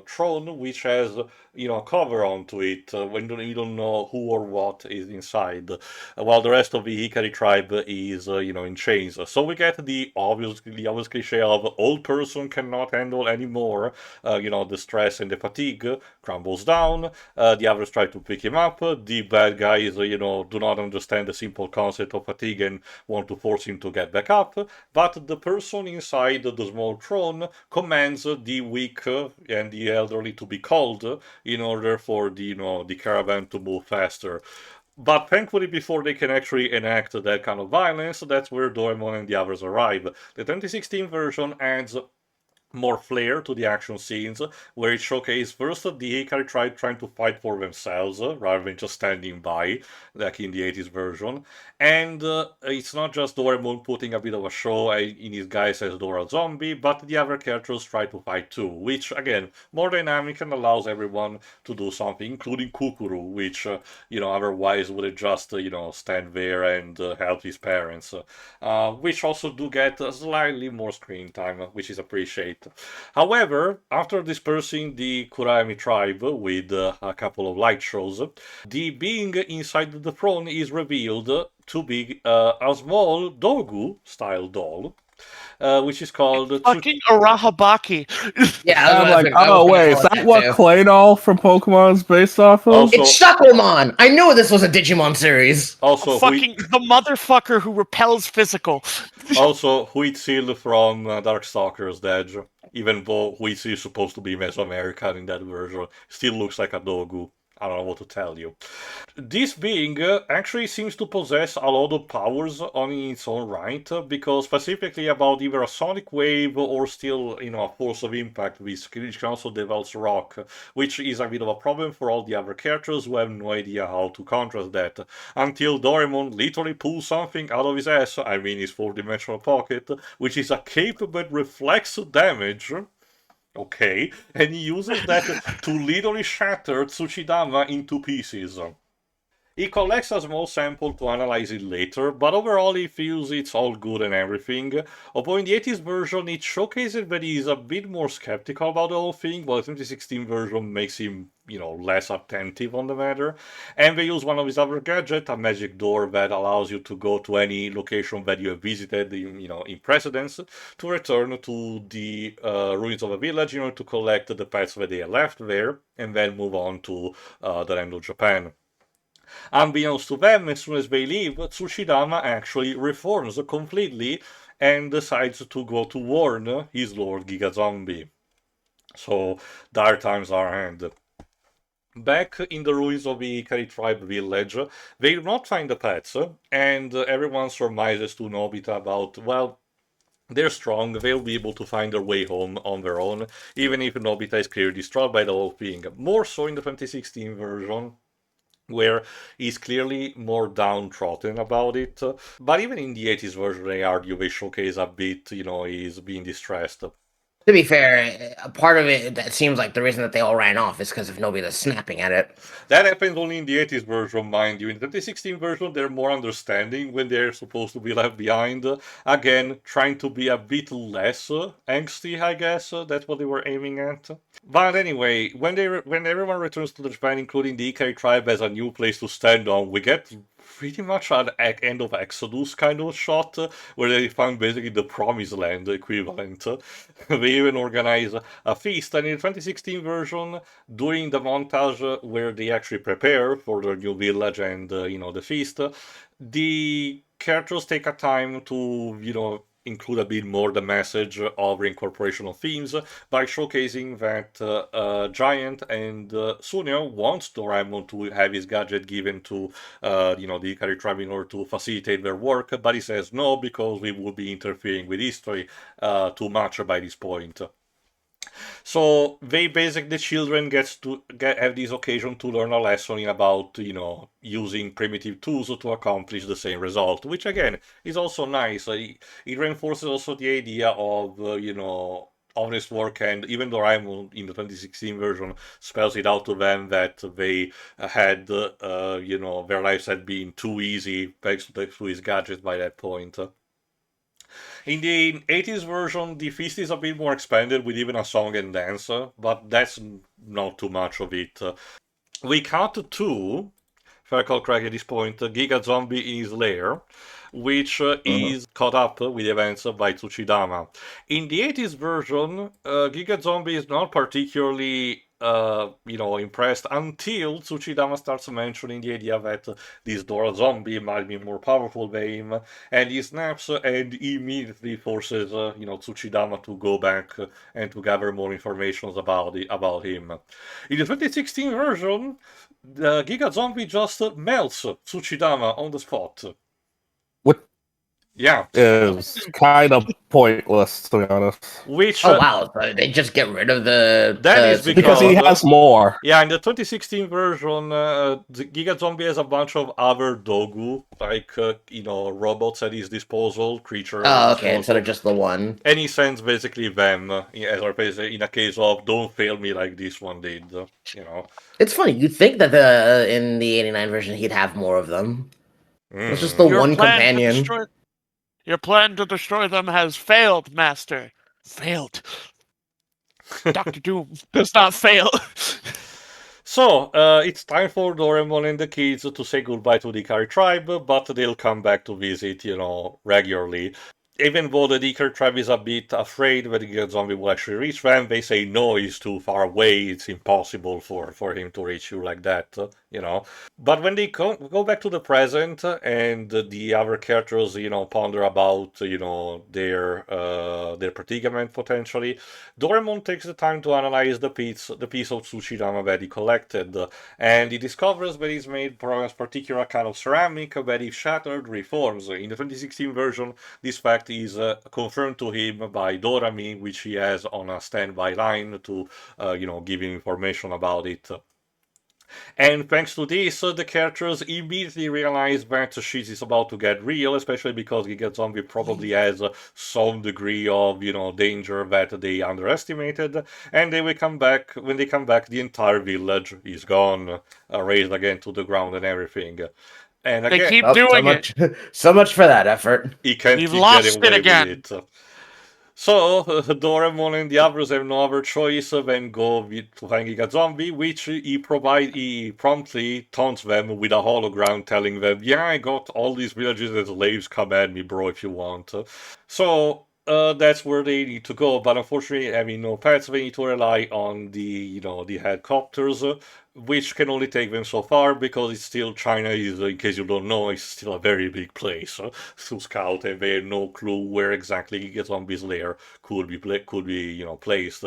throne which has a cover onto it when you don't know who or what is inside, while the rest of the Hikari tribe is in chains. So we get the obvious cliche of old person cannot handle anymore. The stress and the fatigue crumbles down. The others try to pick him up. The bad guys do not understand the simple concept of fatigue and want to force him to get back up. But the person inside the small throne commands the weak and the elderly to be called in order for the caravan to move faster. But thankfully, before they can actually enact that kind of violence, that's where Doraemon and the others arrive. The 2016 version adds more flair to the action scenes, where it showcases first the Hikari tribe trying to fight for themselves rather than just standing by, like in the 80s version. And it's not just Doraemon putting a bit of a show in his guise as Dora Zombie, but the other characters try to fight too, which again, more dynamic and allows everyone to do something, including Kukuru, which otherwise would just stand there and help his parents, which also do get slightly more screen time, which is appreciated. However, after dispersing the Kurami tribe with a couple of light shows, the being inside the throne is revealed to be a small Dogu-style doll, which is called Fucking Arahabaki. Yeah, I'm I like, was gonna wait, is call it that what too. Clay Doll from Pokemon is based off of? Also- It's Shucklemon! I knew this was a Digimon series. also Fucking the motherfucker who repels physical. Huitzil from Darkstalkers Edge, even though Huitzil is supposed to be Mesoamerican in that version, still looks like a Dogu. I don't know what to tell you. This being actually seems to possess a lot of powers on its own right, because specifically about either a sonic wave or still, a force of impact, which can also develops rock, which is a bit of a problem for all the other characters who have no idea how to contrast that. Until Doraemon literally pulls something out of his ass, I mean his four-dimensional pocket, which is a cape but reflects damage. Okay, and he uses that to literally shatter Tsuchidama into pieces. He collects a small sample to analyze it later, but overall he feels it's all good and everything. Although in the 80s version it showcases that he is a bit more skeptical about the whole thing, while the 2016 version makes him, less attentive on the matter. And they use one of his other gadgets, a magic door that allows you to go to any location that you have visited, in precedence, to return to the ruins of a village in order to collect the pets that they left there, and then move on to the land of Japan. Unbeknownst to them, as soon as they leave, Tsushidama actually reforms completely and decides to go to warn his lord Giga Zombie. So, dire times are at hand. Back in the ruins of the Ikari tribe village, they do not find the pets, and everyone surmises to Nobita about, well, they're strong, they'll be able to find their way home on their own, even if Nobita is clearly distraught by the whole thing. More so in the 2016 version, where he's clearly more downtrodden about it. But even in the 80s version, they argue they showcase a bit, he's being distressed. To be fair, a part of it that seems like the reason that they all ran off is because of Nobita snapping at it. That happens only in the 80s version, mind you. In the 2016 version, they're more understanding when they're supposed to be left behind. Again, trying to be a bit less angsty, I guess. That's what they were aiming at. But anyway, when everyone returns to Japan, including the Ikari tribe, as a new place to stand on, we get pretty much an end of Exodus kind of shot, where they find basically the Promised Land equivalent. They even organize a feast, and in the 2016 version, during the montage where they actually prepare for their new village and, the feast, the characters take a time to, include a bit more the message of reincorporation of themes by showcasing that Giant and Sunio wants Doraemon to have his gadget given to, the Ikari tribe in order to facilitate their work, but he says no because we would be interfering with history too much by this point. So the children have this occasion to learn a lesson about, using primitive tools to accomplish the same result, which again is also nice. It reinforces also the idea of, honest work, and even Doraemon in the 2016 version spells it out to them that they had, their lives had been too easy thanks to his gadgets by that point. In the 80s version, the feast is a bit more expanded with even a song and dance, but that's not too much of it. We cut to, if I recall correctly at this point, Giga Zombie in his lair, which is caught up with the events by Tsuchidama. In the 80s version, Giga Zombie is not particularly impressed until Tsuchidama starts mentioning the idea that this Dora zombie might be more powerful than him, and he snaps and immediately forces Tsuchidama to go back and to gather more information about him. In the 2016 version, the Giga Zombie just melts Tsuchidama on the spot. What Yeah. is kind of pointless, to be honest. Which Oh wow, so they just get rid of the. That is Because he has more. Yeah, in the 2016 version, the Giga Zombie has a bunch of other dogu, like robots at his disposal, creatures. Oh, okay, instead of just the one. And he sends basically them, as in a case of "Don't fail me like this one did." It's funny. You'd think that in the '89 version he'd have more of them. It's just the Your one plan to companion. Your plan to destroy them has failed, Master. Failed. Dr. Doom does not fail. So, it's time for Doraemon and the kids to say goodbye to the Ikari tribe, but they'll come back to visit, regularly. Even though the Ikari tribe is a bit afraid that the Giga Zombie will actually reach them, they say no, he's too far away, it's impossible for him to reach you like that, But when they go back to the present and the other characters, ponder about, their predicament potentially, Doraemon takes the time to analyze the piece of Tsuchidama that he collected, and he discovers that he's made from a particular kind of ceramic that if shattered reforms. In the 2016 version, this fact is confirmed to him by Dorami, which he has on a standby line to, give him information about it. And thanks to this, the characters immediately realize that shit is about to get real, especially because Giga Zombie probably has some degree of, danger that they underestimated. And when they come back, the entire village is gone, razed again to the ground and everything. And again, they keep doing it. So much for that effort. He can't We've keep lost getting it away again. with it. So, Doraemon and the others have no other choice than go to find Giga Zombie, which he promptly taunts them with a hologram telling them, yeah, I got all these villages as slaves, come at me, bro, if you want. So, that's where they need to go, but unfortunately, having no pets, they need to rely on the helicopters, which can only take them so far because it's still China is, in case you don't know, it's still a very big place to scout, and they have no clue where exactly Giga Zombie's lair could be placed.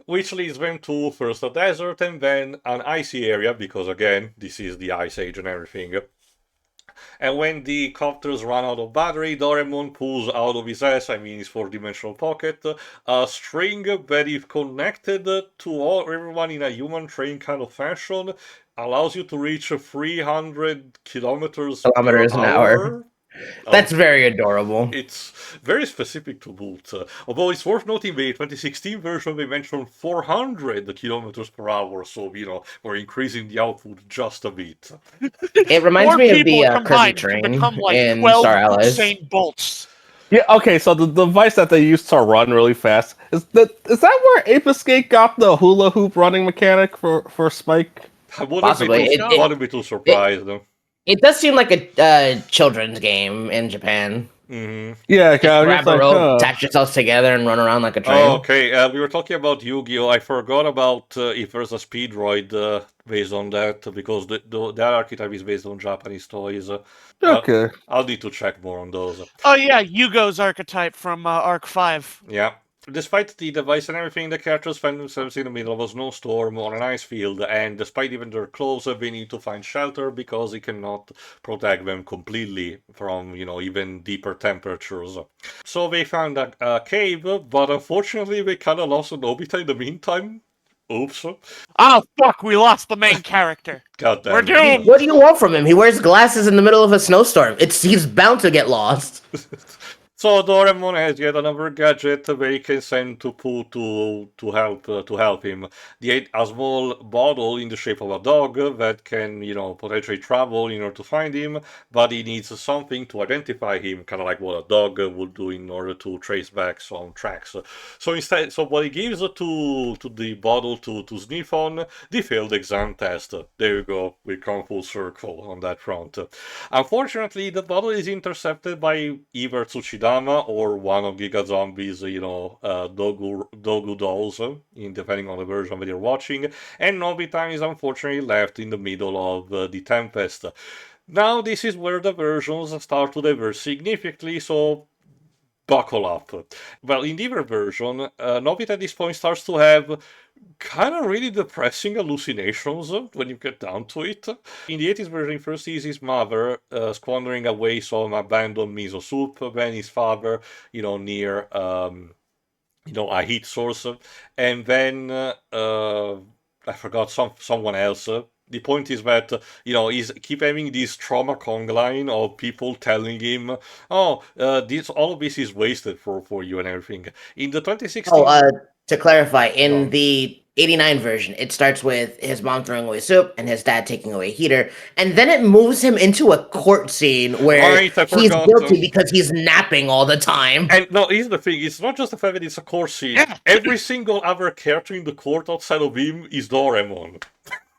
Which leads them to first a desert and then an icy area, because again, this is the Ice Age and everything. And when the copters run out of battery, Doraemon pulls out of his ass, his four-dimensional pocket, a string that if connected to everyone in a human train kind of fashion, allows you to reach 300 kilometers per an hour. That's very adorable. It's very specific to boot. Although it's worth noting the 2016 version, they mentioned 400 kilometers per hour, so, we're increasing the output just a bit. It reminds me of the Kirby train become like in 12 Star Allies. Usain Bolts. Yeah, okay, so the device that they used to run really fast, is that where Ape Escape got the hula hoop running mechanic for Spike? I wouldn't be too surprised. It does seem like a children's game in Japan. Mm-hmm. Yeah, grab a rope, attach yourselves together, and run around like a train. Oh, okay. We were talking about Yu-Gi-Oh! I forgot about if there's a speed droid based on that, because that archetype is based on Japanese toys. Okay. I'll need to check more on those. Oh yeah, Yugo's archetype from Arc 5. Yeah. Despite the device and everything, the characters find themselves in the middle of a snowstorm on an ice field, and despite even their clothes, they need to find shelter because it cannot protect them completely from, even deeper temperatures. So they found a cave, but unfortunately they kinda lost Nobita in the meantime. Oops. Oh fuck, we lost the main character. God damn. We're doomed! What do you want from him? He wears glasses in the middle of a snowstorm. He's bound to get lost. So Doraemon has yet another gadget where he can send to Pooh to help him. A small bottle in the shape of a dog that can potentially travel in order to find him, but he needs something to identify him, kind of like what a dog would do in order to trace back some tracks. So what he gives to the bottle to sniff on, the failed exam test. There you go, we come full circle on that front. Unfortunately, the bottle is intercepted by either Tsuchidama or one of Giga Zombie's, Dogu dolls, depending on the version that you're watching, and Nobita is unfortunately left in the middle of the Tempest. Now, this is where the versions start to diverge significantly, so buckle up. Well, in either version, Nobita at this point starts to have kind of really depressing hallucinations when you get down to it. In the 80s version, he first sees his mother squandering away some abandoned miso soup, then his father, near a heat source, and then I forgot someone else. The point is that he's keep having this trauma Kong line of people telling him, "Oh, all of this is wasted for you and everything." In the 2016, To clarify, Go in on. the 89 version, it starts with his mom throwing away soup and his dad taking away a heater, and then it moves him into a court scene where Right, I he's forgot. guilty because he's napping all the time. And no, here's the thing: it's not just the fact that it's a court scene. Yeah. Every single other character in the court outside of him is Doraemon.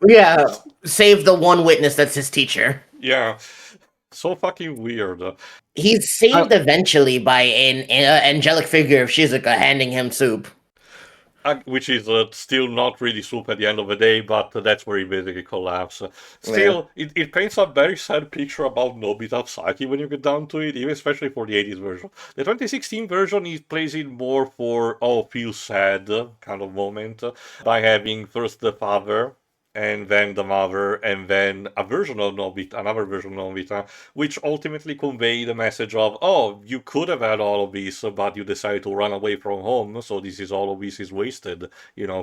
Yeah, save the one witness that's his teacher. Yeah, so fucking weird. He's saved eventually by an angelic figure of Shizuka handing him soup. Which is still not really soup at the end of the day, but that's where he basically collapses. Still, it paints a very sad picture about Nobita's psyche when you get down to it, even especially for the 80s version. The 2016 version, he plays it more for, feel sad kind of moment, by having first the father, and then the mother, and then another version of Nobita, which ultimately convey the message of, you could have had all of this, but you decided to run away from home, so all of this is wasted,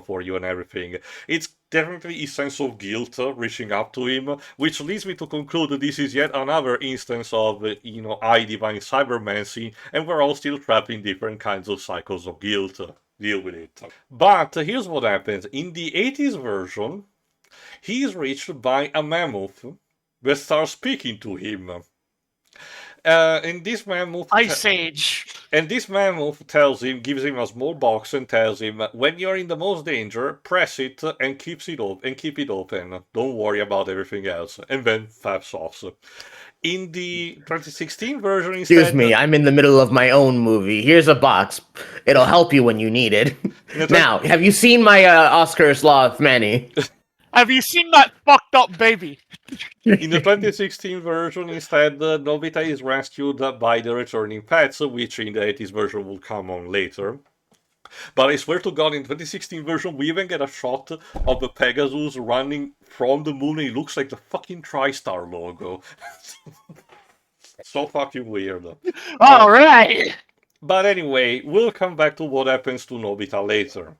for you and everything. It's definitely a sense of guilt reaching up to him, which leads me to conclude that this is yet another instance of, I divine cybermancy, and we're all still trapped in different kinds of cycles of guilt. Deal with it. But here's what happens. In the 80s version, he is reached by a mammoth that starts speaking to him. And this mammoth Ice Age. And this mammoth gives him a small box and tells him, when you're in the most danger, press it and keep it open. Don't worry about everything else. And then faps off. In the 2016 version, instead, Excuse me, I'm in the middle of my own movie. Here's a box. It'll help you when you need it. Now, have you seen my Oscar sloth, Manny? Have you seen that fucked up baby? In the 2016 version, instead, Nobita is rescued by the returning pets, which in the 80s version will come on later. But I swear to God, in the 2016 version, we even get a shot of the Pegasus running from the moon, and it looks like the fucking TriStar logo. So fucking weird. All right. But anyway, we'll come back to what happens to Nobita later.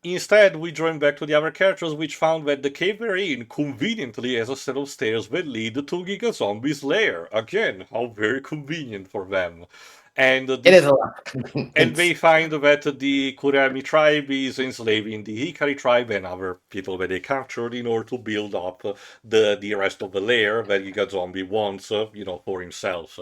Instead, we join back to the other characters, which found that the cave we're in conveniently has a set of stairs that lead to Giga Zombie's lair. Again, how very convenient for them. And It is a lot. and they find that the Kurami tribe is enslaving the Hikari tribe and other people that they captured in order to build up the rest of the lair that Giga Zombie wants, for himself.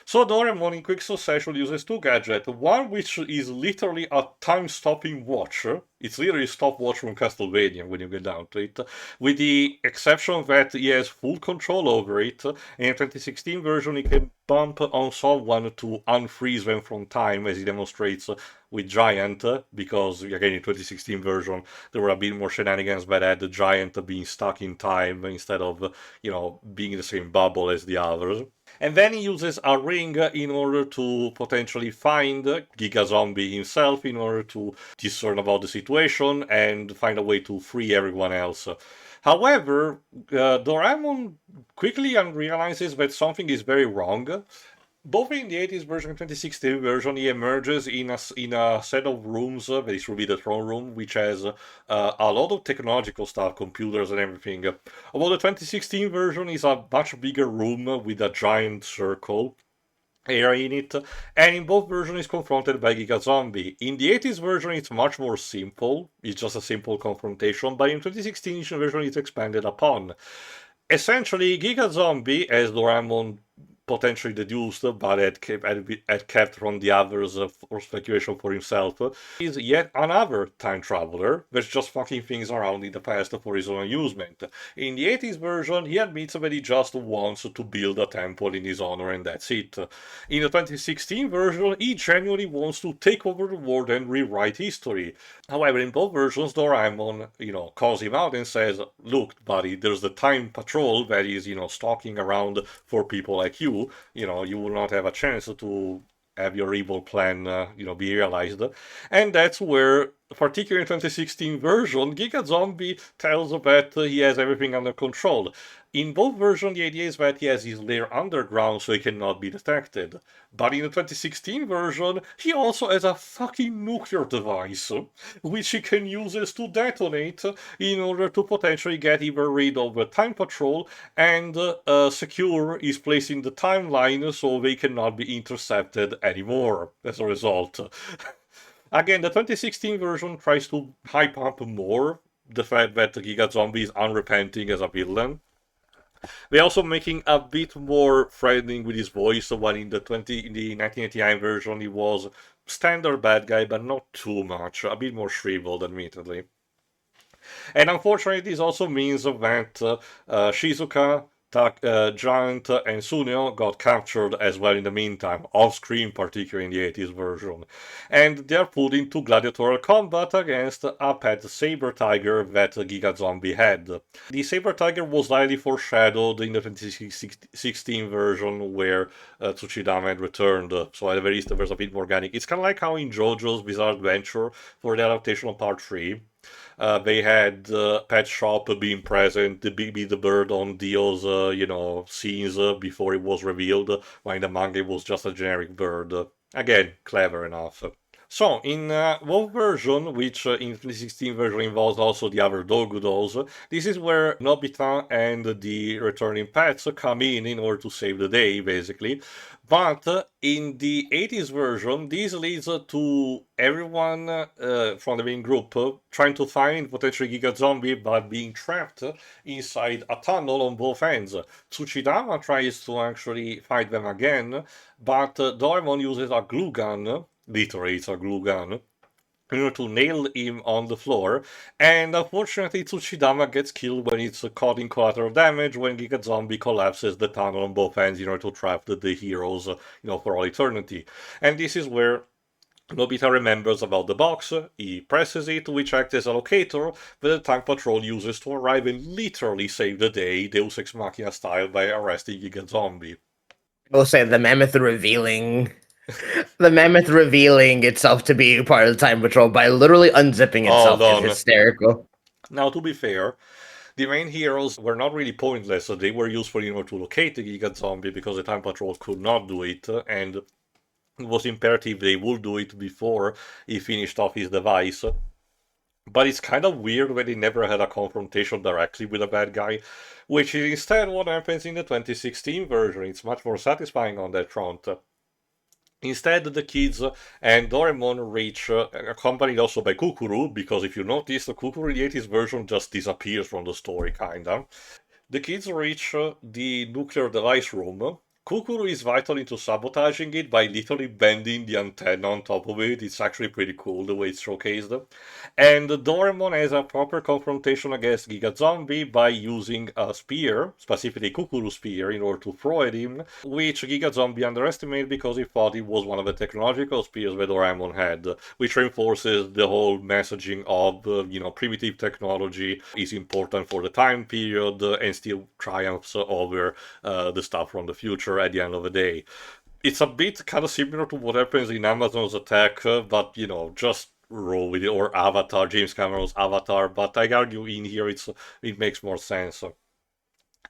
So Doraemon in quick succession uses two gadgets, one which is literally a time-stopping watch. It's literally a stopwatch from Castlevania when you get down to it, with the exception that he has full control over it. In the 2016 version, he can bump on someone to unfreeze them from time, as he demonstrates with Giant, because, again, in 2016 version, there were a bit more shenanigans that had the Giant being stuck in time instead of, being in the same bubble as the others. And then he uses a ring in order to potentially find Giga Zombie himself, in order to discern about the situation and find a way to free everyone else. However, Doraemon quickly realizes that something is very wrong. Both in the 80s version and 2016 version, he emerges in a set of rooms, that is really the throne room, which has a lot of technological stuff, computers and everything. Although the 2016 version is a much bigger room with a giant circle. area in it, and in both versions is confronted by Giga Zombie. In the 80s version it's much more simple, it's just a simple confrontation, but in 2016 version it's expanded upon. Essentially, Giga Zombie, as Doraemon potentially deduced, but had kept from the others for speculation for himself, is yet another time traveler that's just fucking things around in the past for his own amusement. In the 80s version, he admits that he just wants to build a temple in his honor and that's it. In the 2016 version, he genuinely wants to take over the world and rewrite history. However, in both versions, Doraemon, calls him out and says, look, buddy, there's the time patrol that is, stalking around for people like you. You will not have a chance to have your evil plan, be realized. And that's where, particularly in 2016 version, Giga Zombie tells that he has everything under control. In both versions, the idea is that he has his lair underground so he cannot be detected. But in the 2016 version, he also has a fucking nuclear device, which he can use to detonate in order to potentially get either rid of the Time Patrol and secure his place in the timeline so they cannot be intercepted anymore as a result. Again, the 2016 version tries to hype up more the fact that Giga Zombie is unrepenting as a villain. They're also making a bit more threatening with his voice, while in the 1989 version he was standard bad guy, but not too much, a bit more shriveled, admittedly. And unfortunately, this also means that Shizuka, Giant, and Suneo got captured as well in the meantime, off-screen, particularly in the 80s version. And they're put into gladiatorial combat against a pet saber tiger that Giga Zombie had. The saber tiger was slightly foreshadowed in the 2016 version where Tsuchidama had returned, so at the very least there's a bit more organic. It's kind of like how in JoJo's Bizarre Adventure, for the adaptation of Part 3, they had Pet Shop being present, be the bird on Dio's, scenes before it was revealed, while in the manga it was just a generic bird. Again, clever enough. So, in WoW version, which in 2016 version involves also the other Dogu dolls, this is where Nobita and the returning pets come in order to save the day, basically. But in the 80s version, this leads to everyone from the main group trying to find potentially Giga Zombie, but being trapped inside a tunnel on both ends. Tsuchidama tries to actually fight them again, but Doraemon uses a glue gun. Literally, it's a glue gun, in order to nail him on the floor, and unfortunately Tsuchidama gets killed when it's caught in collateral damage when Giga Zombie collapses the tunnel on both ends in order to trap the heroes, for all eternity. And this is where Nobita remembers about the box, he presses it, which acts as a locator that the Time Patrol uses to arrive and literally save the day, Deus Ex Machina style, by arresting Giga Zombie. I will say the mammoth revealing itself to be part of the Time Patrol by literally unzipping itself is hysterical. Now, to be fair, the main heroes were not really pointless. They were useful in order to locate the Giga Zombie because the Time Patrol could not do it, and it was imperative they would do it before he finished off his device. But it's kind of weird when they never had a confrontation directly with a bad guy, which is instead what happens in the 2016 version. It's much more satisfying on that front. Instead, the kids and Doraemon reach, accompanied also by Kukuru, because if you notice, the Kukuru in the 80s version just disappears from the story, kinda. The kids reach the nuclear device room. Kukuru is vital into sabotaging it by literally bending the antenna on top of it. It's actually pretty cool the way it's showcased. And Doraemon has a proper confrontation against Giga Zombie by using a spear, specifically Kukuru spear, in order to throw at him, which Giga Zombie underestimated because he thought it was one of the technological spears that Doraemon had, which reinforces the whole messaging of, primitive technology is important for the time period and still triumphs over the stuff from the future at the end of the day. It's a bit kind of similar to what happens in Amazon's Attack, but, just roll with it, or Avatar, James Cameron's Avatar, but I argue in here it makes more sense.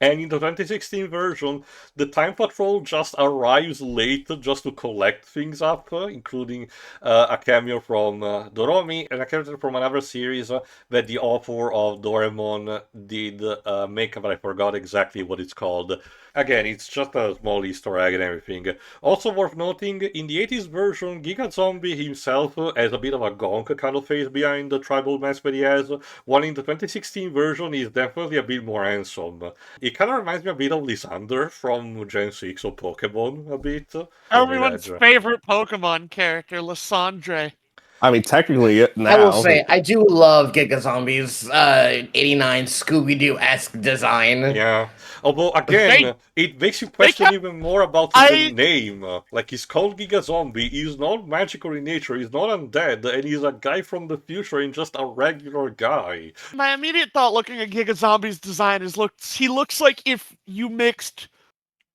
And in the 2016 version, the Time Patrol just arrives late just to collect things up, including a cameo from Doromi and a character from another series that the author of Doraemon did make, but I forgot exactly what it's called. Again, it's just a small Easter egg and everything. Also worth noting, in the 80s version, Giga Zombie himself has a bit of a gonk kind of face behind the tribal mask that he has, while in the 2016 version he's definitely a bit more handsome. It kind of reminds me a bit of Lysander from Gen 6 or Pokemon, a bit. Everyone's favorite Pokemon character, Lysandre. I mean, technically, now I will say, I do love Giga Zombie's 89 Scooby-Doo-esque design. Yeah. Although, again, it makes you question even more about the name. Like, he's called Giga Zombie, he's not magical in nature, he's not undead, and he's a guy from the future and just a regular guy. My immediate thought looking at Giga Zombie's design is he looks like if you mixed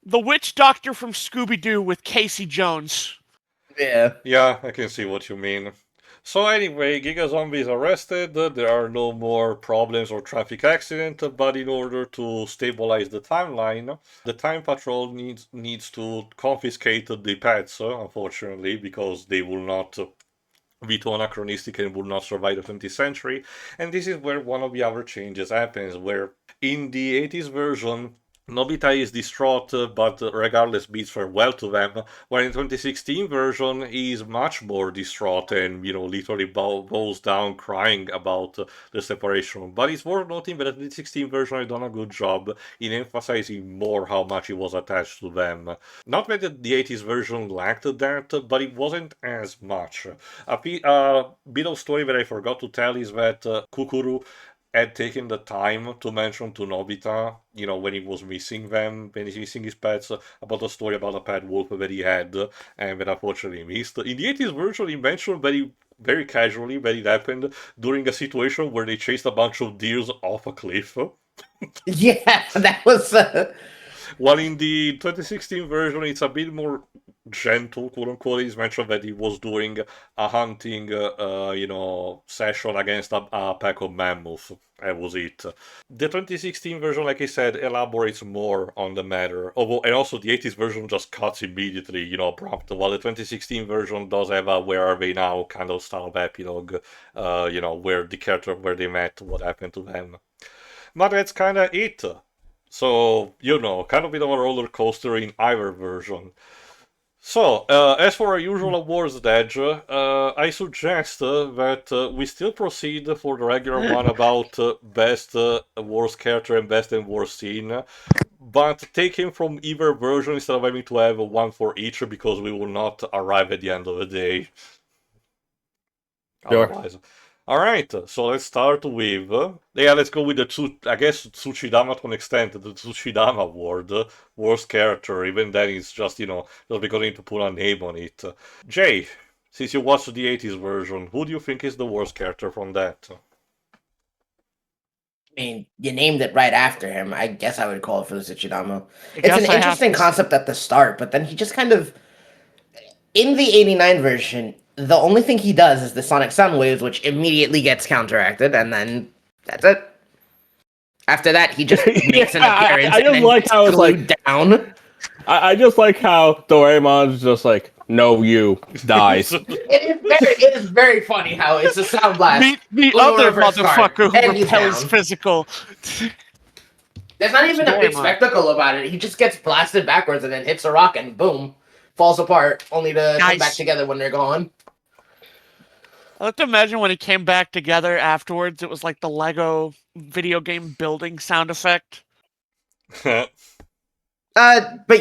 the Witch Doctor from Scooby-Doo with Casey Jones. Yeah. Yeah, I can see what you mean. So anyway, Giga Zombie is arrested, there are no more problems or traffic accident, but in order to stabilize the timeline, the Time Patrol needs to confiscate the pets, unfortunately, because they will not be too anachronistic and will not survive the 20th century. And this is where one of the other changes happens, where in the 80s version, Nobita is distraught, but regardless bids farewell to them, while in the 2016 version he is much more distraught and, literally bows down crying about the separation. But it's worth noting that the 2016 version had done a good job in emphasizing more how much he was attached to them. Not that the 80s version lacked that, but it wasn't as much. A bit of story that I forgot to tell is that Kukuru had taken the time to mention to Nobita, when he was missing them, when he's missing his pets, about a story about a pet wolf that he had, and that unfortunately missed. In the 80s version, he mentioned very casually that it happened during a situation where they chased a bunch of deers off a cliff. Yeah, that was... While in the 2016 version, it's a bit more gentle, quote unquote. He's mentioned that he was doing a hunting, session against a pack of mammoths. That was it. The 2016 version, like I said, elaborates more on the matter. And also the 80s version just cuts immediately, prompt. While the 2016 version does have a "Where Are They Now" kind of style of epilogue, where the character, where they met, what happened to them. But that's kind of it. So, kind of a bit of a roller coaster in either version. So, as for our usual awards, Dej, I suggest that we still proceed for the regular one about best worst character and best and worst scene, but take him from either version instead of having to have one for each, because we will not arrive at the end of the day. Sure. Otherwise. Alright, so let's start with... let's go with the Tsuchidama to an extent, the Tsuchidama award. Worst character, even then it's just, just because I need to put a name on it. Jay, since you watched the 80s version, who do you think is the worst character from that? I mean, you named it right after him. I guess I would call it for the Tsuchidama. It's an interesting concept at the start, but then he just kind of... In the 89 version, the only thing he does is the Sonic Sound Waves, which immediately gets counteracted, and then that's it. After that, he just makes an appearance I just and like how it's like down. I just like how Doraemon's just like, no, you dies. It is very funny how it's a sound blast. The other motherfucker who repels physical. There's not even a big spectacle about it. He just gets blasted backwards and then hits a rock and boom, falls apart, only to come back together when they're gone. I like to imagine when he came back together afterwards, it was like the Lego video game building sound effect. But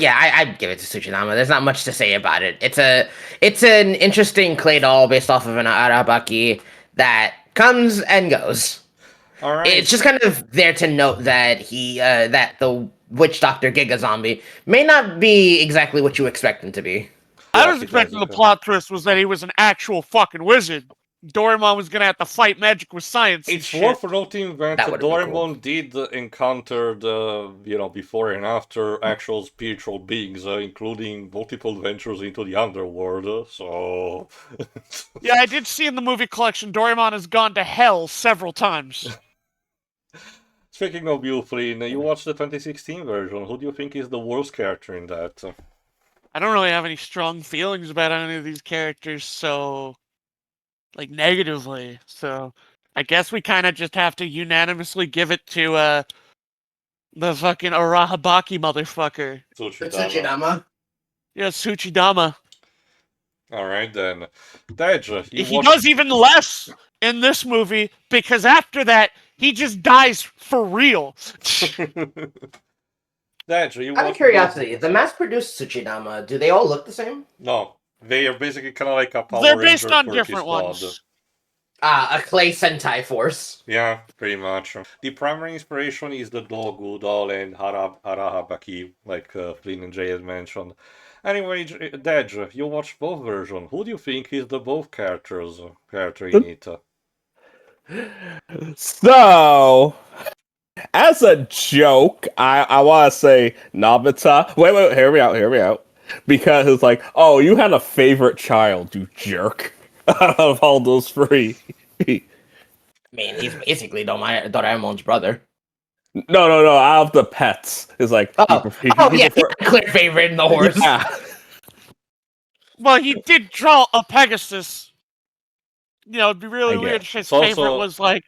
yeah, I'd give it to Tsuchidama. There's not much to say about it. It's an interesting clay doll based off of an Arabaki that comes and goes. All right. It's just kind of there to note that that the Witch Doctor Giga Zombie may not be exactly what you expect him to be. I was expecting the plot twist was that he was an actual fucking wizard. Doraemon was gonna have to fight magic with science. It's worth noting that Doraemon did encounter before and after actual spiritual beings, including multiple ventures into the underworld. So yeah, I did see in the movie collection Doraemon has gone to hell several times. Speaking of you, Flynn, you watched the 2016 version. Who do you think is the worst character in that? I don't really have any strong feelings about any of these characters, so negatively. So I guess we kind of just have to unanimously give it to The fucking Arahabaki motherfucker. Tsuchidama. Yeah, Tsuchidama. Alright then. Dej, you He watch... does even less in this movie because after that, he just dies for real. Dej, you Out watch... of curiosity, the mass-produced Tsuchidama, do they all look the same? No. They are basically kind of like a Power They're based Ranger on Turkey different squad. ones. A Clay Sentai Force. Yeah, pretty much. The primary inspiration is the Dogu doll and Harahabaki, like Flynn and Jay had mentioned. Anyway, Dej, you watched both versions. Who do you think is the both character in it? So, as a joke, I want to say Nobita. Wait, hear me out. Because it's like, oh, you had a favorite child, you jerk. Out of all those three. I mean, he's basically Doraemon's brother. No, out of the pets. It's like, Yeah, clear favorite in the horse. Yeah. Well, he did draw a Pegasus. You know, it'd be really I get weird it. if his It's also- favorite was like,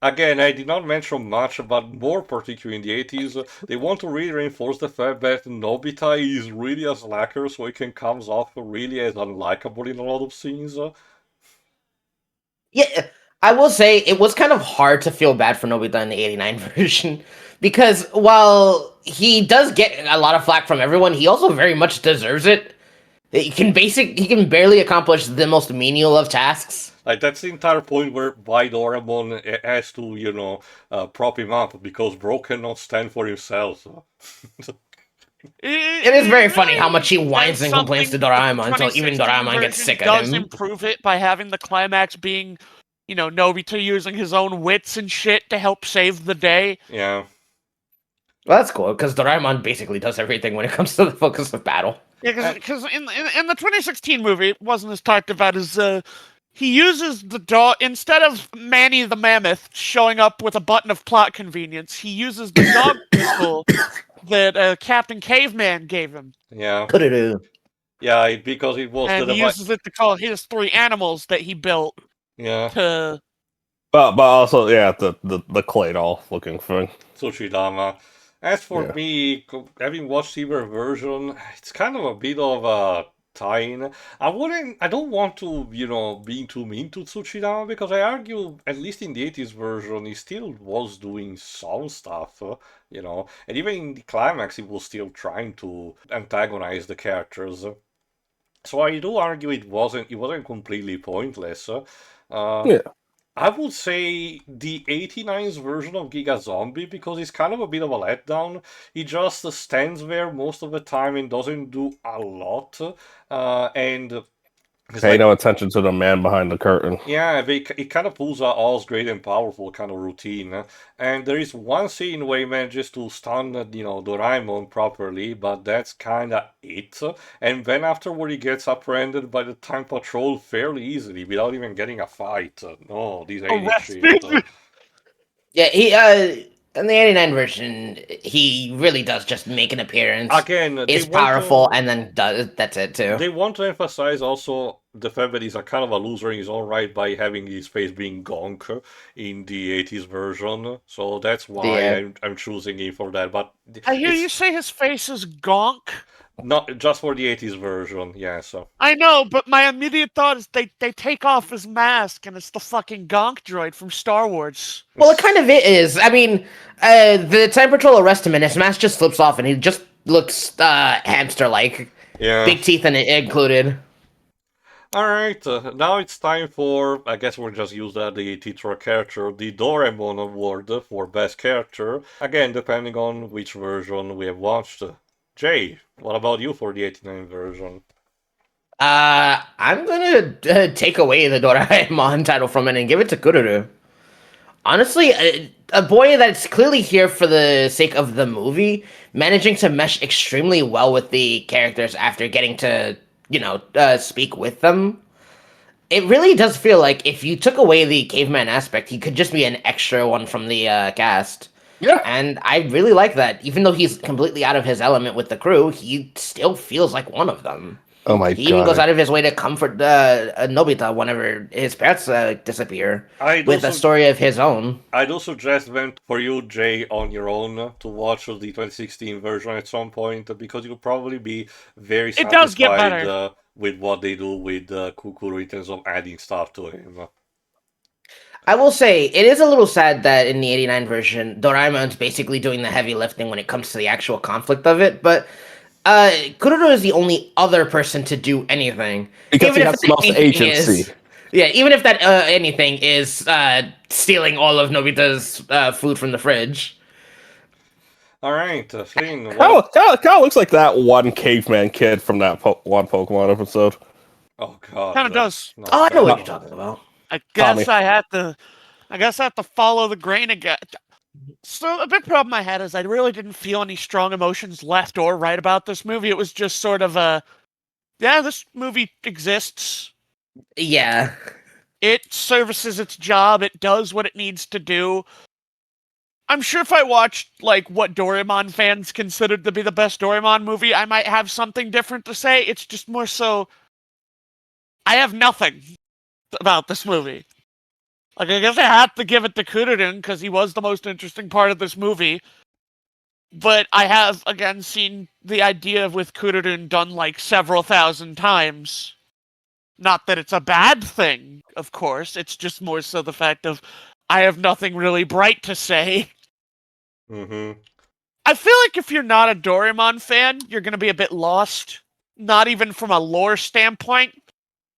Again, I did not mention much, but more particularly in the 80s, they want to really reinforce the fact that Nobita is really a slacker, so he can comes off really as unlikable in a lot of scenes. Yeah, I will say it was kind of hard to feel bad for Nobita in the '89 version because while he does get a lot of flack from everyone, he also very much deserves it. He can barely accomplish the most menial of tasks. Like, that's the entire point why Doraemon has to, prop him up, because Bro cannot stand for himself. It is very funny how much he whines and complains to Doraemon until even Doraemon gets sick of does him. improve it by having the climax being, Nobita using his own wits and shit to help save the day. Yeah. Well, that's cool because Doraemon basically does everything when it comes to the focus of battle. Yeah, because in the 2016 movie, it wasn't as talked about as he uses the dog instead of Manny the Mammoth showing up with a button of plot convenience. He uses the dog whistle that Captain Caveman gave him. Yeah. Could-a-do. Yeah, because it was And the he uses it to call his 3 animals that he built Yeah. to... But also, yeah, the clay doll looking thing. Tsuchidama. As for me, having watched either version, it's kind of a bit of a tie-in. I don't want to, being too mean to Tsuchidama, because I argue, at least in the 80s version, he still was doing some stuff, and even in the climax, he was still trying to antagonize the characters. So I do argue it wasn't completely pointless. I would say the 89's version of Giga Zombie, because it's kind of a bit of a letdown. He just stands there most of the time and doesn't do a lot. And Pay no attention to the man behind the curtain. Yeah, it kind of pulls out All's Great and Powerful kind of routine. And there is one scene where he manages to stun, Doraemon properly, but that's kind of it. And then afterward he gets apprehended by the Time Patrol fairly easily without even getting a fight. No, these ain't shit. Yeah, he in the '89 version, he really does just make an appearance. Again, is powerful, and then that's it too. They want to emphasize also the fact that he's a kind of a loser in his own right by having his face being gonk in the 80s version. So that's why I'm choosing him for that. But I hear you say his face is gonk. Not just for the 80s version, yeah, so. I know, but my immediate thought is they take off his mask and it's the fucking gonk droid from Star Wars. Well, it kind of is. I mean, the Time Patrol arrest him and his mask just slips off and he just looks hamster-like. Yeah. Big teeth included. Alright, now it's time for, I guess we'll just use that, the titular character, the Doraemon Award for Best Character. Again, depending on which version we have watched. Jay, what about you for the 89 version? I'm gonna take away the Doraemon title from it and give it to Kururu. Honestly, a boy that's clearly here for the sake of the movie, managing to mesh extremely well with the characters after getting to, speak with them. It really does feel like if you took away the caveman aspect, he could just be an extra one from the cast. Yeah. And I really like that. Even though he's completely out of his element with the crew, he still feels like one of them. Oh my He even goes god. out of his way to comfort Nobita whenever his parents disappear I with a also story of his own. I do suggest them for you, Jay, on your own to watch the 2016 version at some point because you'll probably be very It does get satisfied better. with what they do with Kukuru in terms of adding stuff to him. I will say it is a little sad that in the '89 version, Doraemon's basically doing the heavy lifting when it comes to the actual conflict of it. But Kuroro is the only other person to do anything, Because even he if has the that most anything agency. is. Yeah, even if that anything is stealing all of Nobita's food from the fridge. All right, Flynn, Kind of looks like that one caveman kid from that one Pokemon episode. Oh God, Kind of does. not Oh, I know what that. you're talking about. I Tommy. guess I guess I have to follow the grain again. So a big problem I had is I really didn't feel any strong emotions left or right about this movie. It was just sort of yeah, this movie exists. Yeah. It services its job. It does what it needs to do. I'm sure if I watched like what Doraemon fans considered to be the best Doraemon movie, I might have something different to say. It's just more so I have nothing about this movie. Like I guess I have to give it to Kuderen because he was the most interesting part of this movie. But I have again seen the idea of with Kuderen done like several thousand times. Not that it's a bad thing, of course. It's just more so the fact of I have nothing really bright to say. Mm-hmm. I feel like if you're not a Doraemon fan, you're going to be a bit lost. Not even from a lore standpoint.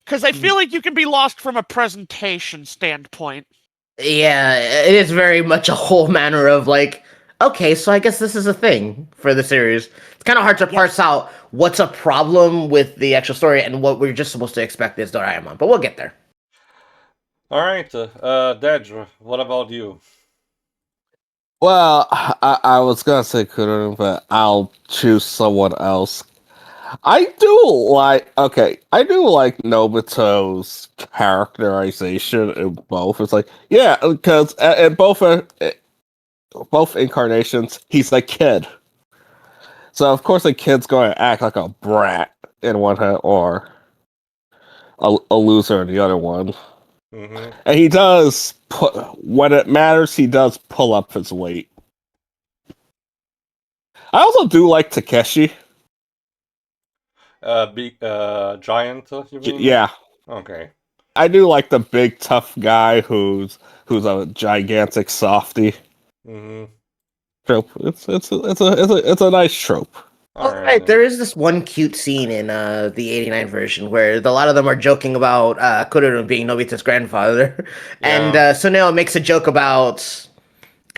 Because I feel like you can be lost from a presentation standpoint. Yeah, it is very much a whole manner of like, okay, so I guess this is a thing for the series. It's kind of hard to parse out what's a problem with the actual story and what we're just supposed to expect is Doraemon, but we'll get there. All right, Dej, what about you? Well, I was gonna say Kuderen, but I'll choose someone else. I do like Nobito's characterization in both. It's like, yeah, because in both incarnations, he's a kid. So of course, a kid's going to act like a brat in one head or a loser in the other one. Mm-hmm. And he does when it matters. He does pull up his weight. I also do like Takeshi. Big giant, you mean? Yeah, Okay. I do like the big tough guy who's a gigantic softy Mm-hmm. trope. It's a nice trope. All All right, right. there is this one cute scene in the '89 version where a lot of them are joking about Kuroro being Nobita's grandfather, and Yeah. Suneo makes a joke about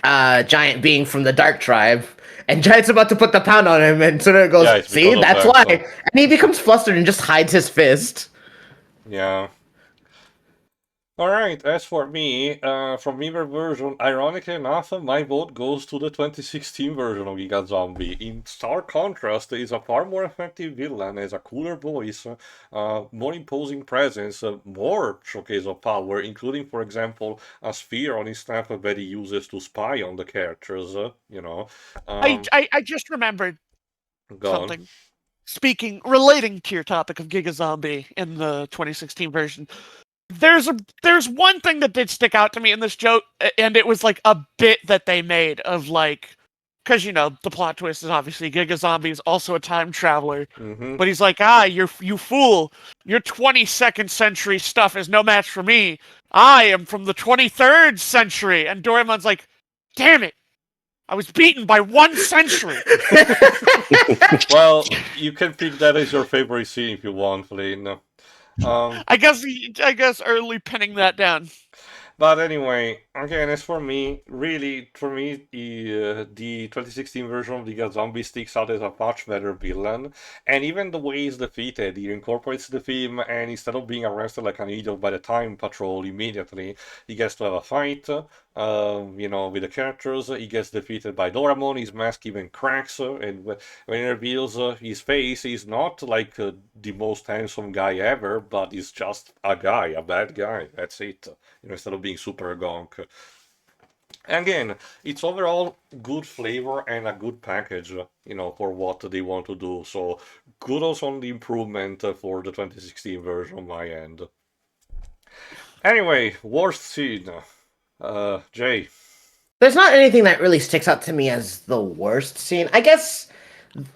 Giant being from the Dark Tribe, and Giant's about to put the pound on him, and Suneo goes, Yeah, it's "See, because of that's that, why," so- and he becomes flustered and just hides his fist. Yeah. All right. As for me, from either version, ironically enough, my vote goes to the 2016 version of Giga Zombie. In stark contrast, is a far more effective villain, has a cooler voice, more imposing presence, more showcase of power, including, for example, a sphere on his snap that he uses to spy on the characters. I just remembered Go on. something. Relating to your topic of Giga Zombie in the 2016 version, there's one thing that did stick out to me in this joke, and it was like a bit that they made of like, because the plot twist is obviously Giga Zombie is also a time traveler, Mm-hmm. but he's like, you fool, your 22nd century stuff is no match for me. I am from the 23rd century, and Doraemon's like, damn it, I was beaten by 1 century. Well, you can pick that as your favorite scene if you want, Flynn. I guess early pinning that down. But anyway, again, as for me, really, the 2016 version of the Zombie sticks out as a much better villain. And even the way he's defeated, he incorporates the theme, and instead of being arrested like an idiot by the Time Patrol immediately, he gets to have a fight, with the characters. He gets defeated by Doraemon, his mask even cracks, and when he reveals his face, he's not like the most handsome guy ever, but he's just a guy, a bad guy. That's it. Instead of being super gonk. Again, it's overall good flavor and a good package, for what they want to do. So kudos on the improvement for the 2016 version on my end. Anyway, worst scene. Jay. There's not anything that really sticks out to me as the worst scene. I guess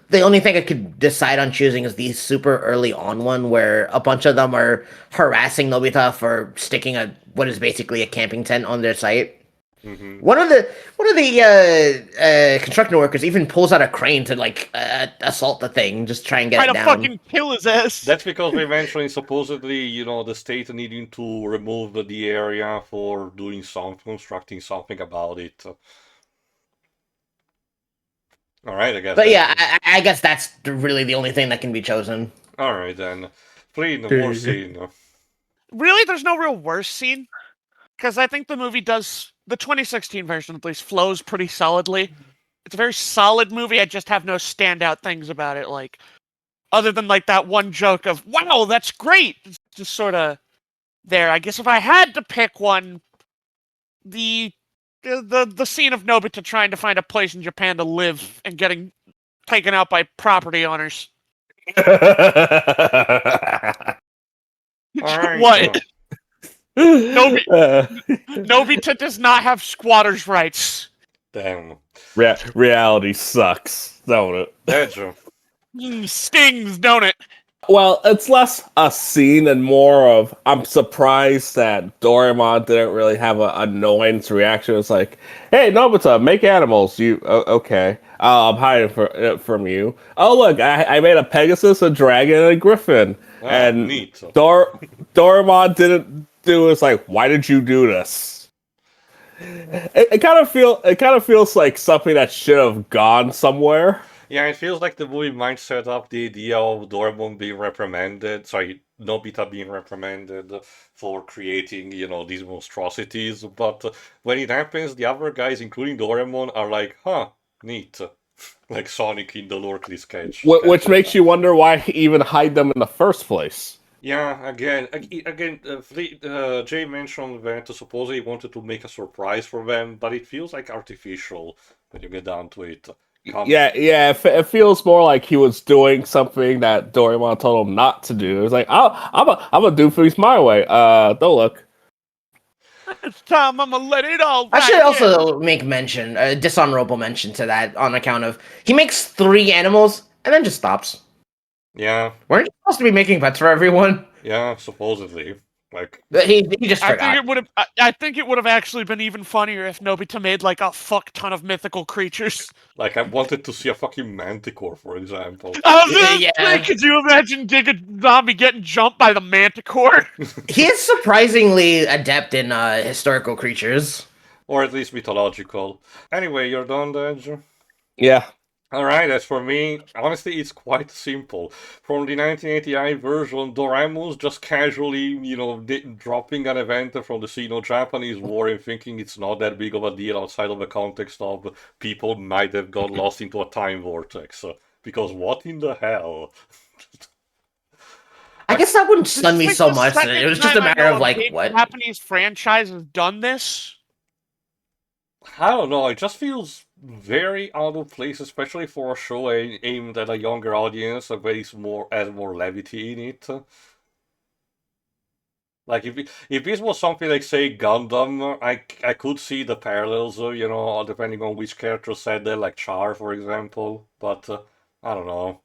the only thing I could decide on choosing is the super early on one where a bunch of them are harassing Nobita for sticking what is basically a camping tent on their site. Mm-hmm. One of the construction workers even pulls out a crane to assault the thing, just try and get Try it to down. fucking kill his ass. That's because we mentioned supposedly, the state needing to remove the area for doing constructing something about it. All right, I guess. But yeah, I guess that's really the only thing that can be chosen. All right then. Flynn, worst scene. Really, there's no real worst scene. Because I think the movie does, the 2016 version at least, flows pretty solidly. It's a very solid movie. I just have no standout things about it, other than that one joke of, wow, that's great. It's just sort of there. I guess if I had to pick one, the scene of Nobita trying to find a place in Japan to live and getting taken out by property owners. All right. What? Nobita does not have squatters' rights. Damn. Reality sucks, don't it? That's true. Stings, don't it? Well, it's less a scene and more of I'm surprised that Doraemon didn't really have an annoyance reaction. It's like, hey, Nobita, make animals. Okay? I'm hiding from you. Oh, look, I made a Pegasus, a dragon, and a griffin. And neat. Doraemon didn't do it. It's like, why did you do this? It kind of feels like something that should have gone somewhere. Yeah, it feels like the movie might set up the idea of Nobita being reprimanded for creating, these monstrosities. But when it happens, the other guys, including Doraemon, are like, huh, neat. Like Sonic in the Lorkley sketch. Which makes you wonder why he even hide them in the first place. Yeah, again, Jay mentioned that supposedly he wanted to make a surprise for them, but it feels like artificial when you get down to it. It feels more like he was doing something that Doraemon told him not to do. It's like, I'm gonna do things my way. Don't look. It's time I'm gonna let it all. I should also make mention, a dishonorable mention to that on account of he makes 3 animals and then just stops. Yeah. Weren't you supposed to be making pets for everyone? Yeah, supposedly. He just forgot. I think it would have actually been even funnier if Nobita made a fuck ton of mythical creatures. I wanted to see a fucking manticore, for example. Could you imagine Giga Zombie getting jumped by the manticore? He is surprisingly adept in historical creatures. Or at least mythological. Anyway, you're done, Dodge? Yeah. Alright, as for me, honestly, it's quite simple. From the 1989 version, Doraemon's just casually, dropping an event from the Sino-Japanese War and thinking it's not that big of a deal outside of the context of people might have got lost into a time vortex. Because what in the hell? I guess that wouldn't stun me so much. It was just a matter of what? Japanese franchise has done this? I don't know, it just feels very out of place, especially for a show aimed at a younger audience, where it has more levity in it. If this was something like, say, Gundam, I could see the parallels, depending on which character said that, like Char, for example. But I don't know.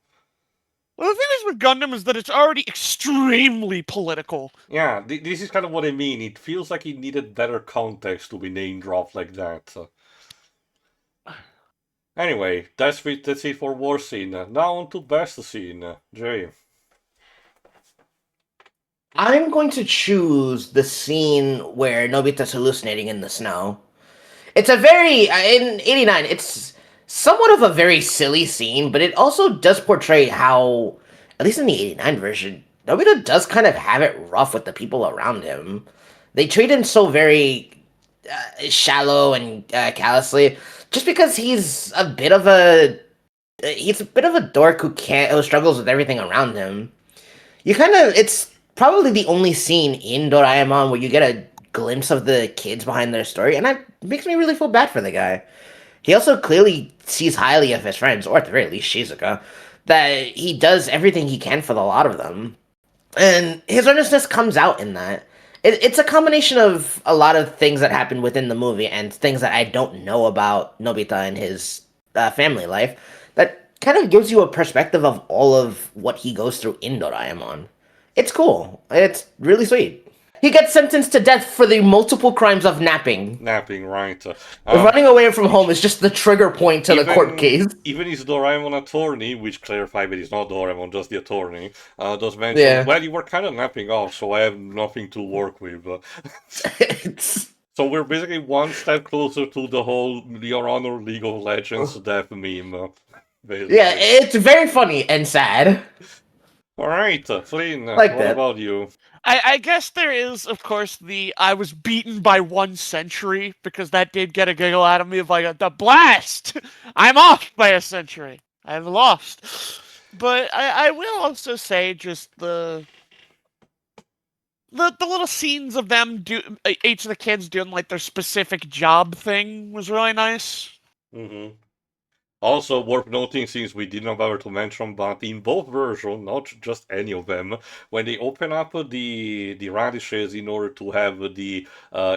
Well, the thing is with Gundam is that it's already extremely political. Yeah, this is kind of what I mean. It feels like it needed better context to be name dropped like that. Anyway, that's it for war scene. Now on to best scene. Jay. I'm going to choose the scene where Nobita's hallucinating in the snow. It's a very in '89. It's somewhat of a very silly scene, but it also does portray how, at least in the '89 version, Nobita does kind of have it rough with the people around him. They treat him so very shallow and callously, just because he's a bit of a dork who struggles with everything around him. It's probably the only scene in Doraemon where you get a glimpse of the kids behind their story, and that makes me really feel bad for the guy. He also clearly sees highly of his friends, or at the very least Shizuka, that he does everything he can for the lot of them. And his earnestness comes out in that. It's a combination of a lot of things that happen within the movie and things that I don't know about Nobita and his family life that kind of gives you a perspective of all of what he goes through in Doraemon. It's cool. It's really sweet. He gets sentenced to death for the multiple crimes of napping. Napping, right. Running away from home is just the trigger point to the court case. Even his Doraemon attorney, which clarified that he's not Doraemon, just the attorney, does mention, well, you were kind of napping off, so I have nothing to work with. So we're basically one step closer to the whole Your Honor League of Legends death meme. Yeah, it's very funny and sad. Alright, Flynn, Like what that. about you? I guess there is, of course, I was beaten by 1 century, because that did get a giggle out of me of like, the blast! I'm off by a century. I've lost. But I will also say just the little scenes of them each of the kids doing like their specific job thing was really nice. Mm-hmm. Also, worth noting, since we didn't bother to mention, but in both versions, not just any of them, when they open up the radishes in order to have the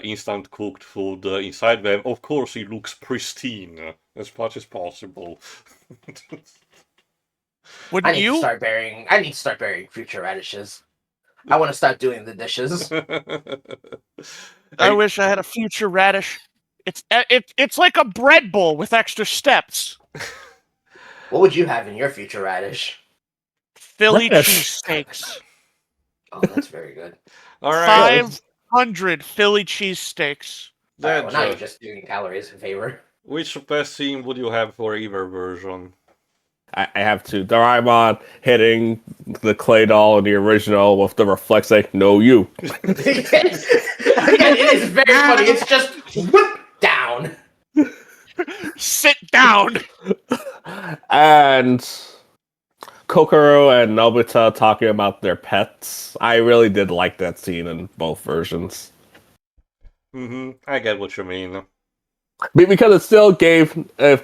instant cooked food inside them, of course it looks pristine as much as possible. Wouldn't I need you? to start burying future radishes. I want to start doing the dishes. I wish I had a future radish. It's like a bread bowl with extra steps. What would you have in your future radish? Philly Radish. cheesesteaks. Oh, that's very good. All right. 500 Philly cheesesteaks. Alright, well, now you're Then, just doing calories in favor. which best scene would you have for either version? I have to. Doraemon hitting the clay doll in the original with the reflex saying, "No, you." Again, it is very funny. It's just whoop down. Sit down. And Kokoro and Nobita talking about their pets. I really did like that scene in both versions. Mm-hmm. I get what you mean. Because it still gave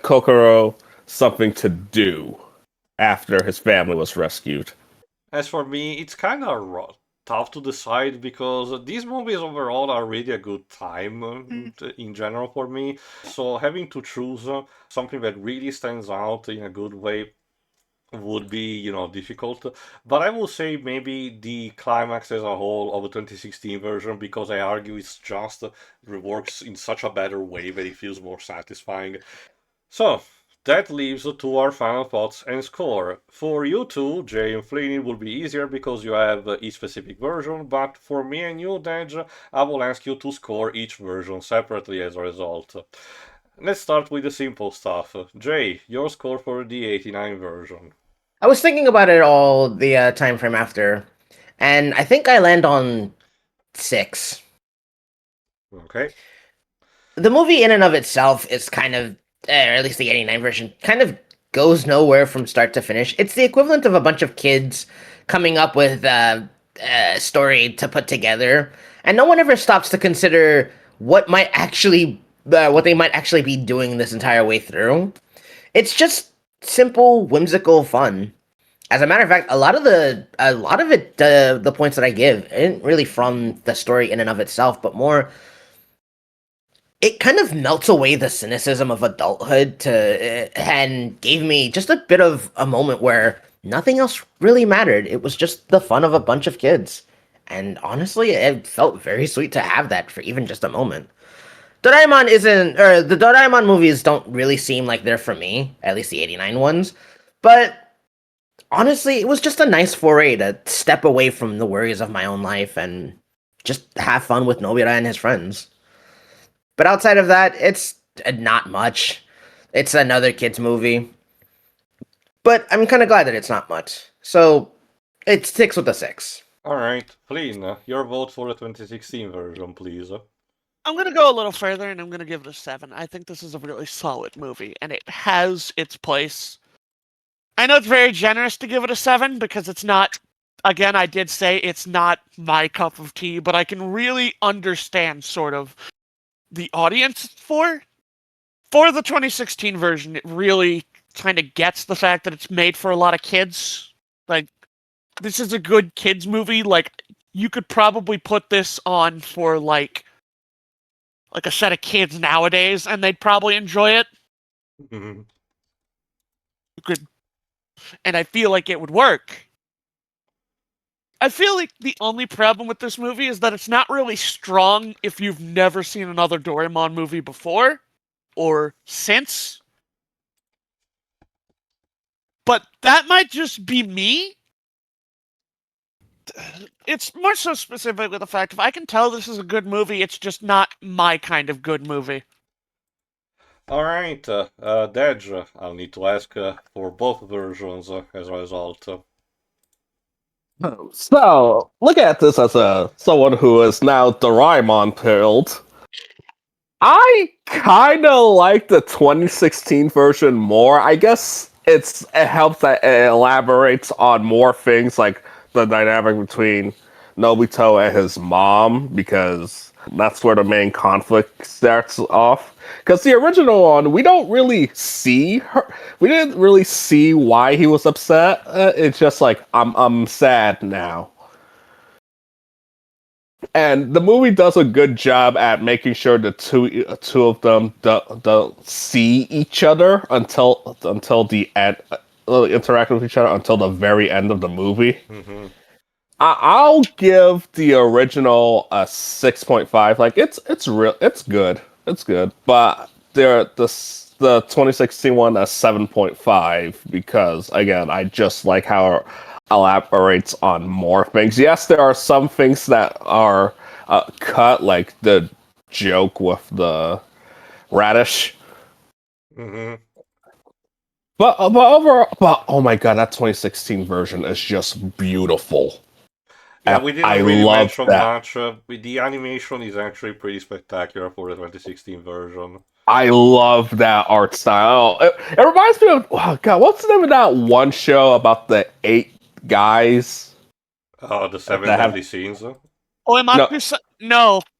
Kokoro something to do after his family was rescued. As for me, it's kind of tough to decide because these movies overall are really a good time in general for me. So having to choose something that really stands out in a good way would be, difficult. But I will say maybe the climax as a whole of the 2016 version, because I argue it's just works in such a better way that it feels more satisfying. So that leaves to our final thoughts and score. For you two, Jay and Flynn, it will be easier because you have each specific version, but for me and you, Dej, I will ask you to score each version separately as a result. Let's start with the simple stuff. Jay, your score for the 89 version. I was thinking about it all the time frame after, and I think I land on 6. Okay. The movie in and of itself is kind of, or at least the 89 version, kind of goes nowhere from start to finish. It's the equivalent of a bunch of kids coming up with a story to put together, and no one ever stops to consider what they might actually be doing this entire way through. It's just simple, whimsical fun. As a matter of fact, a lot of it, the points that I give isn't really from the story in and of itself, but more, it kind of melts away the cynicism of adulthood and gave me just a bit of a moment where nothing else really mattered. It was just the fun of a bunch of kids. And honestly, it felt very sweet to have that for even just a moment. The Doraemon movies don't really seem like they're for me, at least the 89 ones. But honestly, it was just a nice foray to step away from the worries of my own life and just have fun with Nobita and his friends. But outside of that, it's not much. It's another kid's movie. But I'm kind of glad that it's not much. So, it sticks with a 6. Alright, Flynn, your vote for the 2016 version, please. I'm going to go a little further, and I'm going to give it a 7. I think this is a really solid movie, and it has its place. I know it's very generous to give it a 7, because it's not again, I did say it's not my cup of tea, but I can really understand sort of the audience for the 2016 version. It really kind of gets the fact that it's made for a lot of kids. Like, this is a good kids movie. Like, you could probably put this on for like a set of kids nowadays, and they'd probably enjoy it. Mhm. You could, and I feel like it would work. I feel like the only problem with this movie is that it's not really strong if you've never seen another Doraemon movie before or since. But that might just be me. It's more so specifically the fact if I can tell this is a good movie, it's just not my kind of good movie. Alright, Dej, I'll need to ask for both versions as a result. So, look at this as someone who is now Doraemon pilled. I kind of like the 2016 version more. I guess it helps that it elaborates on more things like the dynamic between Nobita and his mom, because that's where the main conflict starts off. Because the original one, we don't really see her. We didn't really see why he was upset. It's just like I'm sad now. And the movie does a good job at making sure the two of them don't see each other until the end, interact with each other until the very end of the movie. Mm-hmm. I'll give the original a 6.5. Like it's good, but the 2016 one a 7.5 because again I just like how it elaborates on more things. Yes, there are some things that are cut, like the joke with the radish. Mm-hmm. But overall, oh my god, that 2016 version is just beautiful. Yeah, we didn't I really love mention that. much. The animation is actually pretty spectacular for the 2016 version. I love that art style. It reminds me of, oh god, what's the name of that one show about the 8 guys The Seven that Deadly have Scenes. Oematsu-san.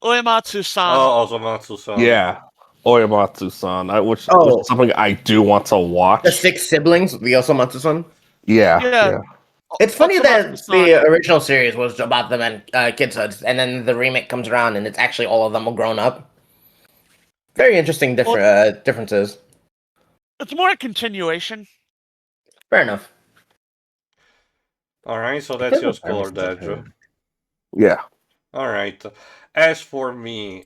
Ozomatsu-san. yeah, Oyamatsu-san, which Oh, is something I do want to the watch. 6 siblings, the Osamatsu-san. Yeah, Yeah. yeah. It's funny that Osamatsu-san. the original series was about them and kidhood, and then the remake comes around and it's actually all of them are grown up. Very interesting differences. It's more a continuation. Fair enough. Alright, so that's your score, Dej. Yeah. Alright. As for me,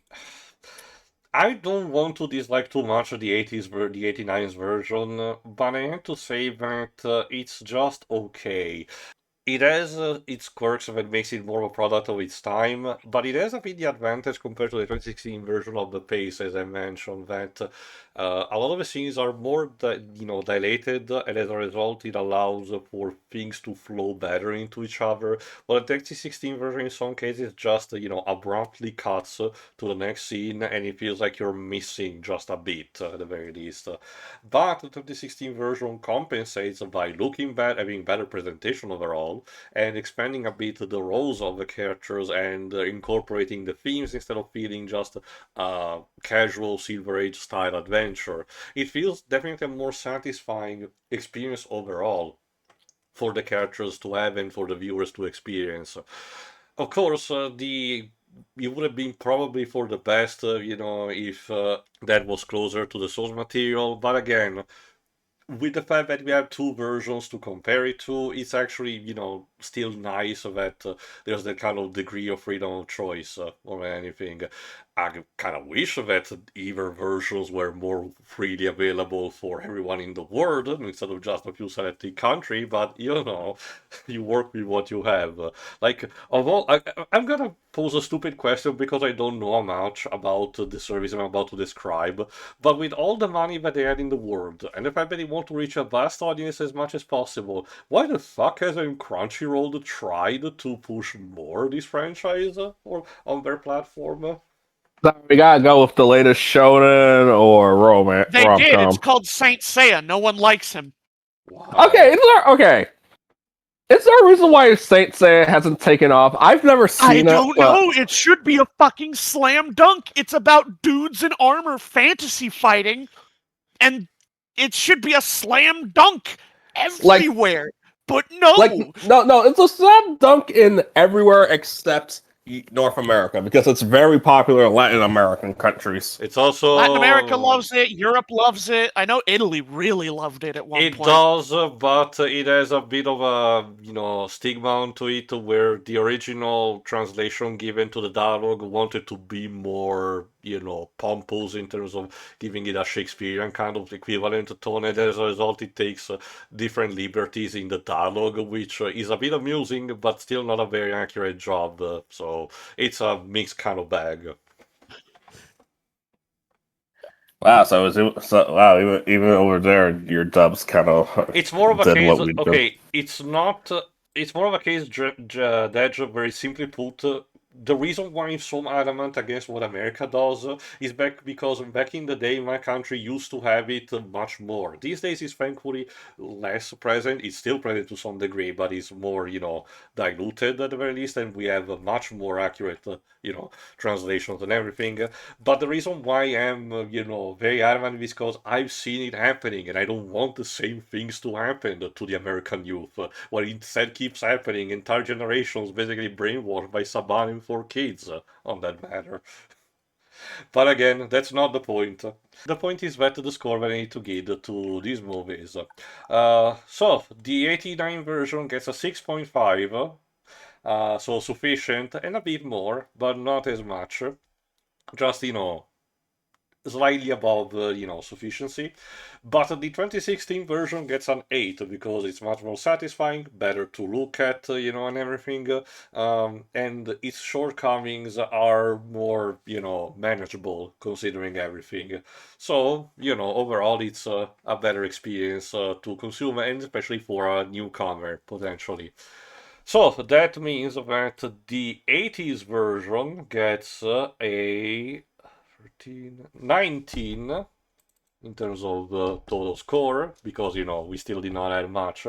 I don't want to dislike too much the 80s, the 89's version, but I have to say that it's just okay. It has its quirks that makes it more of a product of its time, but it has a bit the advantage compared to the 2016 version of the pace, as I mentioned, that a lot of the scenes are more, dilated, and as a result, it allows for things to flow better into each other. While the 2016 version, in some cases, just abruptly cuts to the next scene, and it feels like you're missing just a bit at the very least. But the 2016 version compensates by looking better, having better presentation overall, and expanding a bit the roles of the characters and incorporating the themes instead of feeling just a casual Silver Age style adventure. It feels definitely a more satisfying experience overall for the characters to have and for the viewers to experience. Of course, it would have been probably for the best, if that was closer to the source material. But again, with the fact that we have two versions to compare it to, it's actually, still nice that there's that kind of degree of freedom of choice or anything. I kind of wish that either versions were more freely available for everyone in the world instead of just a few selected country, but you work with what you have. I'm gonna pose a stupid question because I don't know much about the service I'm about to describe, but with all the money that they had in the world, and the fact that they want to reach a vast audience as much as possible, why the fuck hasn't Crunchyroll tried to push more this franchise or on their platform? We gotta go with the latest shonen or romance They did. It's rom-com. called Saint Seiya. No one likes him. Wow. Okay, okay. Is there a reason why Saint Seiya hasn't taken off? I've never seen I it. don't but- know. It should be a fucking slam dunk. It's about dudes in armor fantasy fighting, and it should be a slam dunk everywhere. But no. No, it's a slam dunk in everywhere except North America because it's very popular in Latin American countries. It's also Latin America loves it. Europe loves it. I know Italy really loved it at one It point. does, but it has a bit of a stigma onto it, where the original translation given to the dialogue wanted to be more, pompous in terms of giving it a Shakespearean kind of equivalent tone, and as a result, it takes different liberties in the dialogue, which is a bit amusing, but still not a very accurate job. So it's a mixed kind of bag. Wow, even over there, your dubs kind of It's more of a did case. what we did. Okay, it's not. It's more of a case, Dej, very simply put. The reason why I'm so adamant against what America does is because back in the day, my country used to have it much more. These days, it's thankfully less present. It's still present to some degree, but it's more, diluted at the very least, and we have a much more accurate, translations and everything. But the reason why I'm, very adamant is because I've seen it happening, and I don't want the same things to happen to the American youth. What instead keeps happening, entire generations basically brainwashed by Saban for kids on that matter. But again, that's not the point. The point is that the score that I need to give to these movies. So, the 89 version gets a 6.5, so sufficient, and a bit more, but not as much. Just, slightly above, sufficiency. But the 2016 version gets an 8 because it's much more satisfying, better to look at, and everything. And its shortcomings are more, manageable considering everything. So, overall it's a better experience to consume, and especially for a newcomer, potentially. So that means that the 80s version gets a 19 in terms of the total score, because we still did not add much.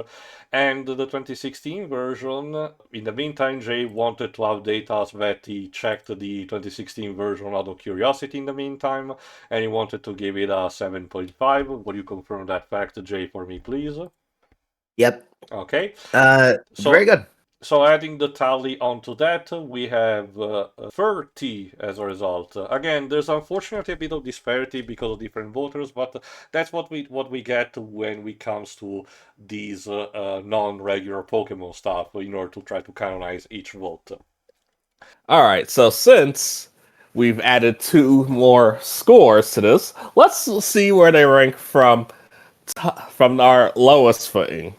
And the 2016 version, in the meantime, Jay wanted to update us that he checked the 2016 version out of curiosity in the meantime, and he wanted to give it a 7.5. Would you confirm that fact, Jay, for me, please? Yep. Okay. Very good. So adding the tally onto that, we have 30 as a result. Again, there's unfortunately a bit of disparity because of different voters, but that's what we get when it comes to these non-regular Pokemon stuff in order to try to canonize each vote. All right, so since we've added 2 more scores to this, let's see where they rank from our lowest footing.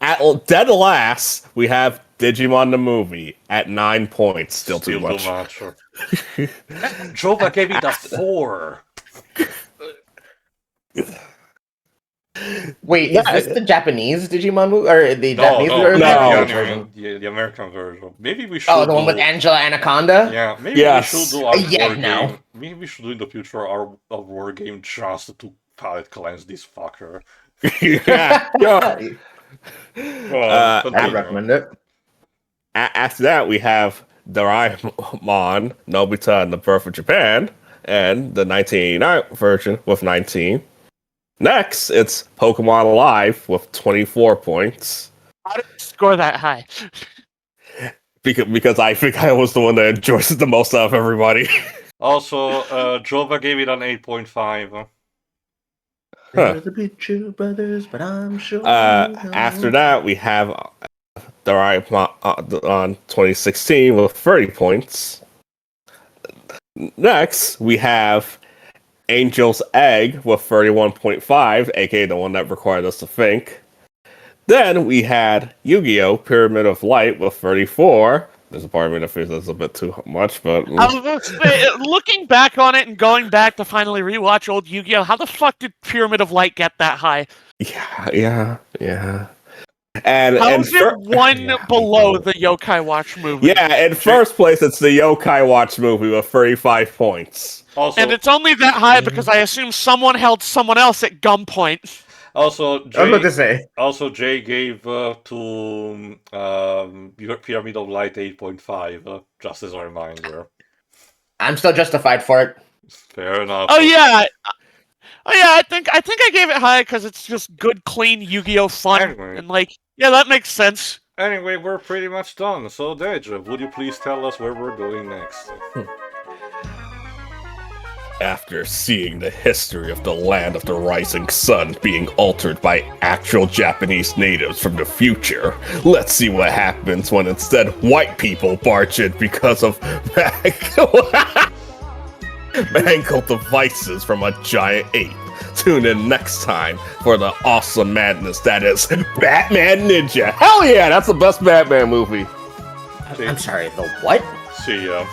At dead last, we have Digimon the movie at 9 points. Still too much. Jova gave it a 4. Wait, is this the Japanese Digimon movie or the Japanese version? The American version. Maybe we should. Oh, the one with Angela Anaconda. Yeah, maybe we should do our war no. game. Maybe we should do in the future our war game just to palate cleanse this fucker. yeah. I recommend it. After that, we have Doraemon, Nobita, and the Birth of Japan, and the 1989 version with 19. Next, it's Pokemon Alive with 24 points. How did you score that high? Because I think I was the one that enjoys it the most out of everybody. Also, Jova gave it an 8.5. There's a picture, brothers, but I'm sure. After that, we have Doraemon on 2016 with 30 points. Next, we have Angel's Egg with 31.5, aka the one that required us to think. Then we had Yu-Gi-Oh! Pyramid of Light with 34. There's a part of me that feels that's a bit too much, but... Looking back on it and going back to finally rewatch old Yu-Gi-Oh! How the fuck did Pyramid of Light get that high? Yeah. And how is it one below the Yokai Watch movie? Yeah, in first place, it's the Yokai Watch movie with 35 points. Also, and it's only that high because I assume someone held someone else at gunpoint. Also, I was about Jay, to say. also Jay gave to your Pyramid of Light 8.5, just as a reminder. I'm still justified for it. Fair enough. Oh yeah. Oh yeah, I think I gave it high because it's just good, clean Yu-Gi-Oh fun, Anyway. and like, yeah, that makes sense. Anyway, we're pretty much done. So, Dej, would you please tell us where we're going next? After seeing the history of the land of the rising sun being altered by actual Japanese natives from the future, let's see what happens when instead white people barge in because of mangled devices from a giant ape. Tune in next time for the awesome madness that is Batman Ninja. Hell yeah, that's the best Batman movie. I'm sorry, the what? See ya.